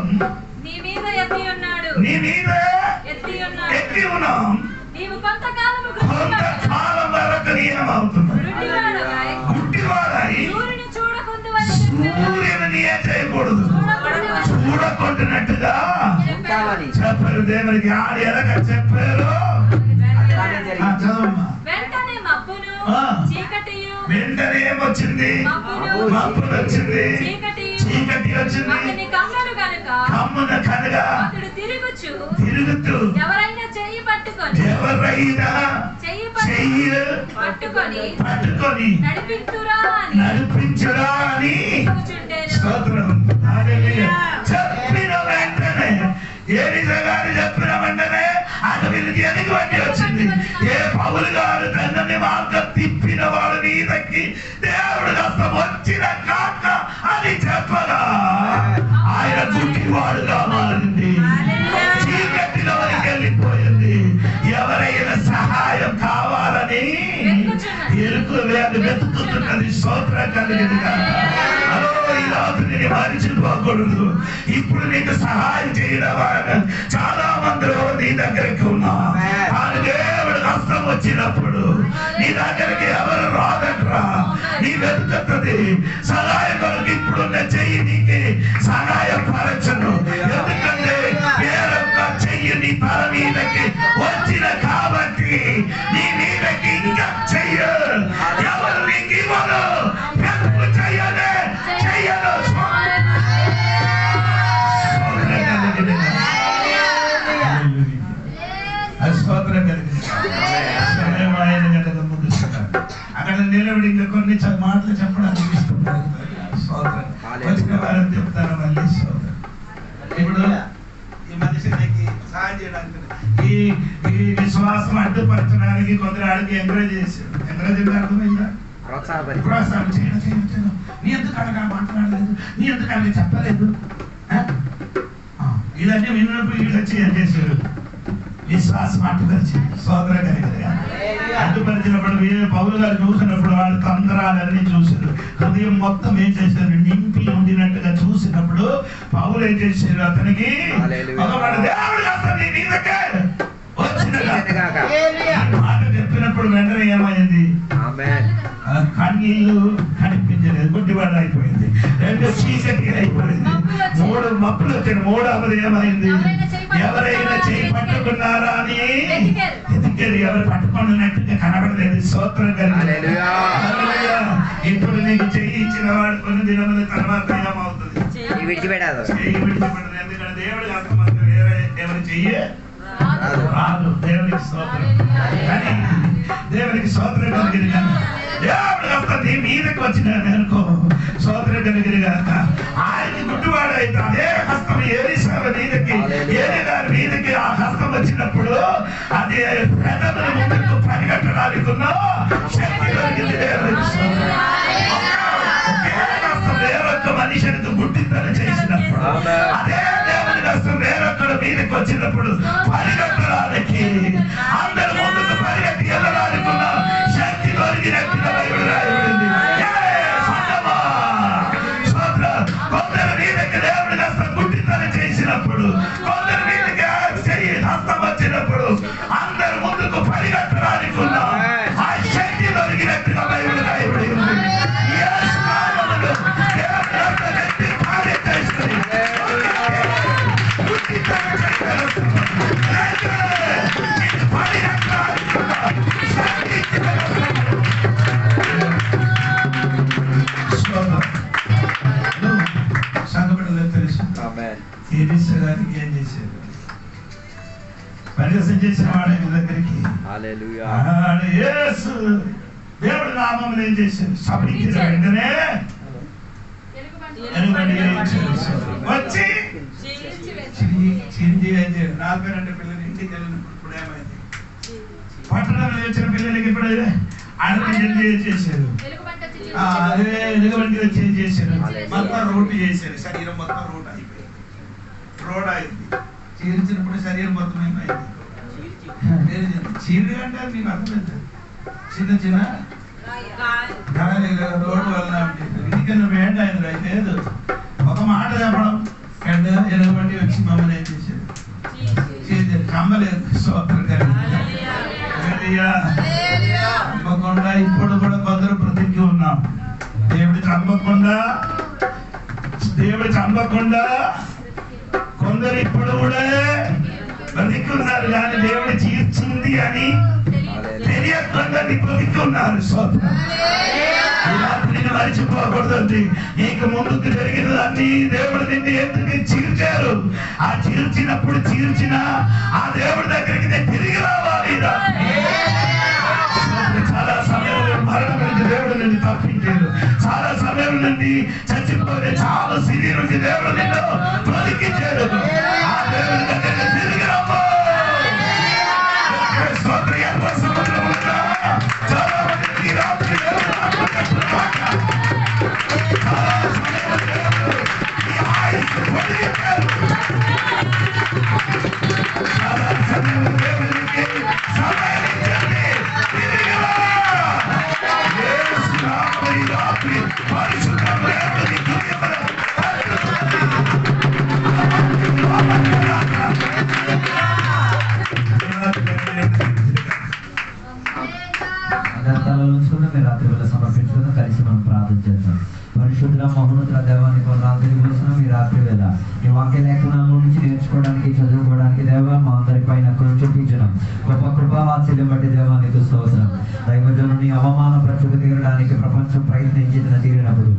నీ మీద ఎత్తి ఉన్నాడు. నీ మీద ఎత్తి ఉన్నాం. నీవు కొంతకాలం వరకు నీయమవుతున్నావు. గుడ్డివాడై సూర్యుని ఏం చేయకూడదు, చూడకుండానట్టుగా చెప్పారు. దేవునికి ఆడి ఎలాగ చెప్పారు? చదవమ్మా. వెంటనే ఏమొచ్చింది? మబ్బులు వచ్చింది, చీకటి వచ్చింది. కమ్మున కనుక తిరుగుతూ ఎవరైనా చెయ్యి పట్టుకొని నడిపించురా అని స్తోత్రం. చెప్పిన వెంటనే ఎలీషా గారు చెప్పిన వెంటనే అడవికి ఎలుగుబంటి వచ్చింది. ఏ పౌలు గారు తండ్రిని మార్గం తిప్పిన వాడు మీదకి దేవుడు హస్తం వచ్చిన కాక అని చెప్పగా ఆయన గుడ్డివాడుగా మారింది. చీకటిలోనికి వెళ్ళిపోయింది. ఎవరైనా సహాయం కావాలని వెతుకుతున్నది. స్తోత్రం కలిగింది కాక. ఈ రోజు నేను మరిచిపోకూడదు. ఇప్పుడు నీకు సహాయం చేయడం చాలా మంది నీ దగ్గరికి ఉన్నా. దేవుడు హస్తం వచ్చినప్పుడు నీ దగ్గరికి ఎవరు రాదట్రా. నీ వెతుకుతుంది సహాయం కొరకు. ఇప్పుడున్న చెయ్యి నీకు సహాయం పరచను. ఎందుకంటే వేరొక చెయ్యి నీ తల మీదకి వచ్చిన కాబట్టి నీ మీదకి ఇంకా చెయ్య ఎవరు నీకు ఇవ్వను. వెతుకు చెయ్యలే చెయ్యను. స్తోత్రం కలిగింది. అక్కడ నిలబడి ఇంకా కొన్ని మాటలు చెప్పడానికి ఇష్టపడతారు. స్తోత్రం. వచ్చిన వారిని చెప్తాను మళ్ళీ. స్తోత్రం. ఇప్పుడు ఈ మనిషికి సహాయం చేయడానికి ఈ విశ్వాసం అడ్డుపరచడానికి కొందరు ఆడికి ఎంకరేజ్ చేశారు. ఎంకరేజ్ అంటే అర్థమైందా? ప్రోత్సాహం చేయడం. నీ ఎందుకు అనగా మాట్లాడలేదు, నీ ఎందుకు అనగా చెప్పలేదు. ఇదన్నీ విన్నప్పుడు వీళ్ళు వచ్చి ఏం చేశారు? విశ్వాసం అడ్డుపరిచి సోదర కలిగినగా అడ్డుపరిచినప్పుడు పౌలు గారు చూసినప్పుడు వాళ్ళు తంత్రాలన్నీ చూశారు. హృదయం మొత్తం ఏం చేశారు? నింపి ఉండినట్టుగా చూసినప్పుడు పౌలు ఏం చేశారు? అతనికి మాట చెప్పినప్పుడు వెంటనే ఏమైంది? కన్నీళ్ళు కనిపించలేదు. గుడ్డివాడు అయిపోయింది. రెండు చీకటి అయిపోయింది. మూడు మప్పులు వచ్చాడు. మూడవది ఏమైంది? ఎవరైనా చేయి పట్టుకున్నారా అని ఎదిగారు. ఎవరు పట్టుకున్నట్టుగా కనబడలేదు. స్తోత్రం కలిగింది. ఇప్పుడు నీకు చెయ్యి ఇచ్చిన వాడు కొన్ని దినముల తర్వాత ఏమవుతుంది? చెయ్యి విడిచిపెట్టదు. ఎందుకంటే దేవుడు కాకపోతే వేరే ఎవరు చెయ్యి రాదు. దేవునికి స్తోత్రం. కానీ దేవునికి స్తోత్రం కలిగింది. దేవుడు కాస్త నీ మీదకి వచ్చిన అనుకో స్తోత్రం కలిగింది కాక. ఆయన గుడ్డివాడు అయితే అదే హస్తం ఎలీషా మీదకి ఏలి గారి మీదకి ఆ హస్తం వచ్చినప్పుడు అది పెదవుల ముందుకు పరిగెట్టడానికి ఉన్న శక్తి కలిగింది. దేవునికి స్తోత్రం. వేరొక మనిషికి గుడ్డితనం చేసినప్పుడు అదే దేవుని హస్తం వేరొకరు మీదకి వచ్చినప్పుడు పరిగెట్టడానికి అందరి ముందుకు పరిగెట్టి వెళ్ళడానికి ఉన్న శక్తి దొరికినట్టుగా రాయబడింది. కొందరు మీదకి దేవుడి హస్తం గుడ్డితనం చేసినప్పుడు, కొందరు మీదకి హస్తం వచ్చినప్పుడు అందరు ముందుకు పరిగెట్టడానికి ఉన్న ఆ శక్తి దొరికినట్టుగా బైబిల్ రాయబడి ఉంది. ఎలీషా గారికి ఏం చేశారు? పరిహాసం చేసిన వాడి దగ్గరికి దేవుడి నామం ఏం చేశారు? సభించిన వెంటనే వచ్చి చింది నాకు రెండు పిల్లలు ఇంటికి వెళ్ళినప్పుడు ఇప్పుడు ఏమైంది? పట్టణంలో వచ్చిన పిల్లలకి ఇప్పుడు అడవి చేశారు. ఎలుగుబంటి వచ్చి చేశారు. మొత్తం రోడ్డు చేశారు. శరీరం మొత్తం రోడ్డు అయిపోయింది. రోడ్ అయింది. చీల్చినప్పుడు శరీరం మొత్తం ఏమైంది? చీరు అంటే మీకు అర్థమైంది. చిన్న చిన్న రోడ్డు వల్ల ఎందుకన్నా వేండ అయింది. అయితే ఒక మాట చెప్పడం ఎండ ఎనబట్టి వచ్చి మమ్మల్ని ఏం చేసేది? చంపలేదు. చంపకుండా ఇప్పుడు కూడా కొందరు ప్రతిజ్ఞ ఉన్నాం. దేవుడు చంపకుండా కొందరు ఇప్పుడు కూడా బ్రతికున్నారు. కానీ దేవుడు చీల్చింది అని తెలియకుండా బ్రతికున్నారు. రాత్రిని మరిచిపోకూడదండి. ఇక ముందుకు జరిగినదాన్ని దేవుడు నిన్ను ఎందుకు చీల్చారు? ఆ చీల్చినప్పుడు చీల్చిన ఆ దేవుడి దగ్గరికి నేను తిరిగి రావాలి. చాలా సమయంలో మరణం నుంచి దేవుడు నిన్ను తప్పించారు. చాలా సమయం నుండి చచ్చిపోతే చాలా సిరి నుంచి దేవుడు నిన్ను బ్రతికించారు. ఆ దేవుడి దగ్గరికి తిరిగి రావాలి. చాలా మంది రాత్రి సమర్పించుకుని కలిసి మనం ప్రార్థన చేద్దాం. పరిశుద్ధ మహోన్నత దేవానికి రాత్రి కోసం ఈ రాత్రి వేళ ఈ వాక్య లేఖనాల్లో నుంచి నేర్చుకోవడానికి చదువుకోవడానికి దేవ మా అందరి పైన చూపించడం గొప్ప కృపావాత్సల్యం బట్టి దేవానికి స్తోత్రం. దైవజనుని అవమానపరచుకు తీరడానికి ప్రపంచం ప్రయత్నించిన తీరినప్పుడు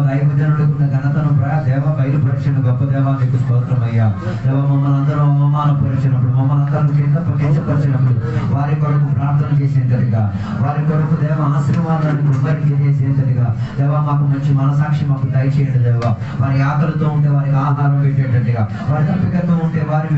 దైవజనుడుకున్న ఘనతను దేవ బయలుపరిచిన గొప్ప దేవానికి స్తోత్రం అయ్యా. దేవ మమ్మల్ని అందరూ అవమానపరిచినప్పుడు మమ్మల్ని అందరూ కించపరిచినప్పుడు వారి కొరకు ప్రార్థన చేసేంతటిగా వారి కొరకు దేవ ఆశీర్వాదాన్ని చేసేంతటిగా దేవ మాకు మంచి మనసాక్షి మాకు దయచేయండి దేవ. వారి ఆకలితో ఉంటే వారికి ఆహారం పెట్టేటట్టుగా, వారి తప్పికతో ఉంటే వారికి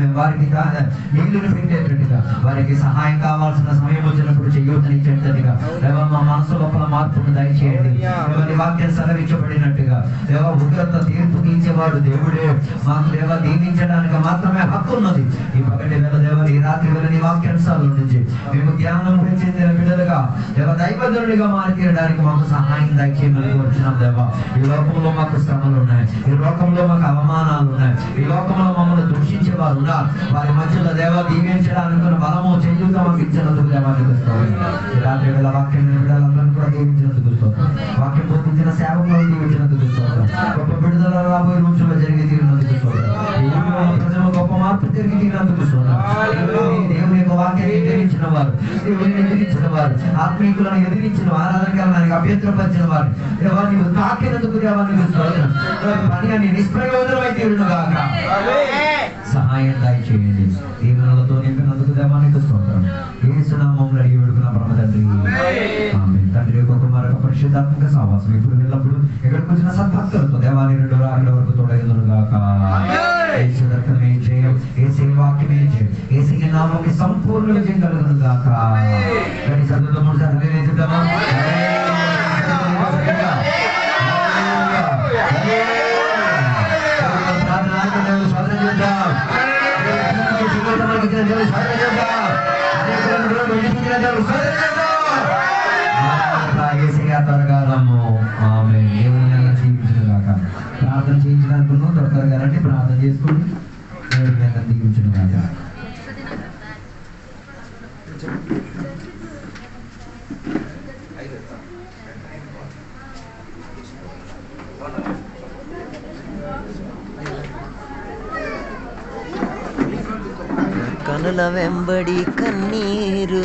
నీళ్లను పెట్టేటట్టుగా, వారికి సహాయం కావాల్సిన సమయం వచ్చినప్పుడు చెయ్యొద్దనిచ్చేటట్టుగా దేవ మా మనసు లోపల మార్పును దయచేయండి. దేవాని వాక్యం సెలవిచ్చబడినట్టుగా దేవ ఉగ్రత తీర్పు తీర్చేవాడు దేవుడే. మాకు దేవ దీవించడానికి మాత్రమే హక్కు ఉన్నది. ఈ పగటి వేళ దేవ ఈ రాత్రి వేళ నీ వాక్యాంశాల నుంచి మేము జ్ఞానం చెందిన బిడ్డలుగా దేవ దైవజనుడిగా మారితీయడానికి మాకు సహాయం దయచేయమని కోరుచున్నాం దేవ. ఈ లోకంలో మాకు శ్రమలు ఉన్నాయి, ఈ లోకంలో మాకు అవమానాలు ఉన్నాయి, ఈ లోకంలో మమ్మల్ని దూషించే వారు ఉన్నారు. వారి మధ్యలో దేవ దీవించడానికి బలము చేయుత మాకు ఇచ్చినందుకు దేవానికి స్తోత్రం. ఈ రాత్రి వేళ వాక్యం బిడ్డలందరినీ కూడా దీవించినందుకు స్తోత్రం. వాక్యం బోధించిన సేవకులను దీవించినందుకు స్తోత్రం. గొప్ప విడుదల రాబోయే రోజుల్లో జరిగి తీరినందుకు స్తోత్రం. ఈ ఊరిలో ప్రజలు గొప్ప మార్పు జరిగి తీరినందుకు స్తోత్రం. దేవుని యొక్క వాక్యాన్ని ఎదిరించిన వారు, దేవుని ఎదిరించిన వారు, ఆత్మీయులను ఎదిరించిన ఆరాధనకి అభ్యంతరపరిచిన వారు దేవా నీవు తాకినందుకు దేవానికి స్తోత్రం. పని అని నిష్ప్రయోజనమై తీరునుగాక సహాయం దయచేయండి. దీవెనలతో నింపినందుకు దేవానికి స్తోత్రం. యేసు నామములో అడిగి వేడుకున్నాం పరమ తండ్రి, ఆమేన్. తండ్రి యొక్క కుమారుడు పరిశుద్ధాత్మక సహవాసం ఇప్పుడు వెళ్ళప్పుడు ఎక్కడికి వచ్చిన సద్భక్తులతో దేవాని 2 రాకడ వరకు తోడైందునుగాక. యేసు రక్తమే జయం, యేసు వాక్యమే జయం, యేసు నామముకి సంపూర్ణ విజయం కలుగునుగాక. గడి చదువుతో 3 సార్లు వేద్దామా? ప్రార్థన చేయించడానికి త్వరగా రండి, ప్రార్థన చేసుకుని దీవించను కాక. కనుల వెంబడి కన్నీరు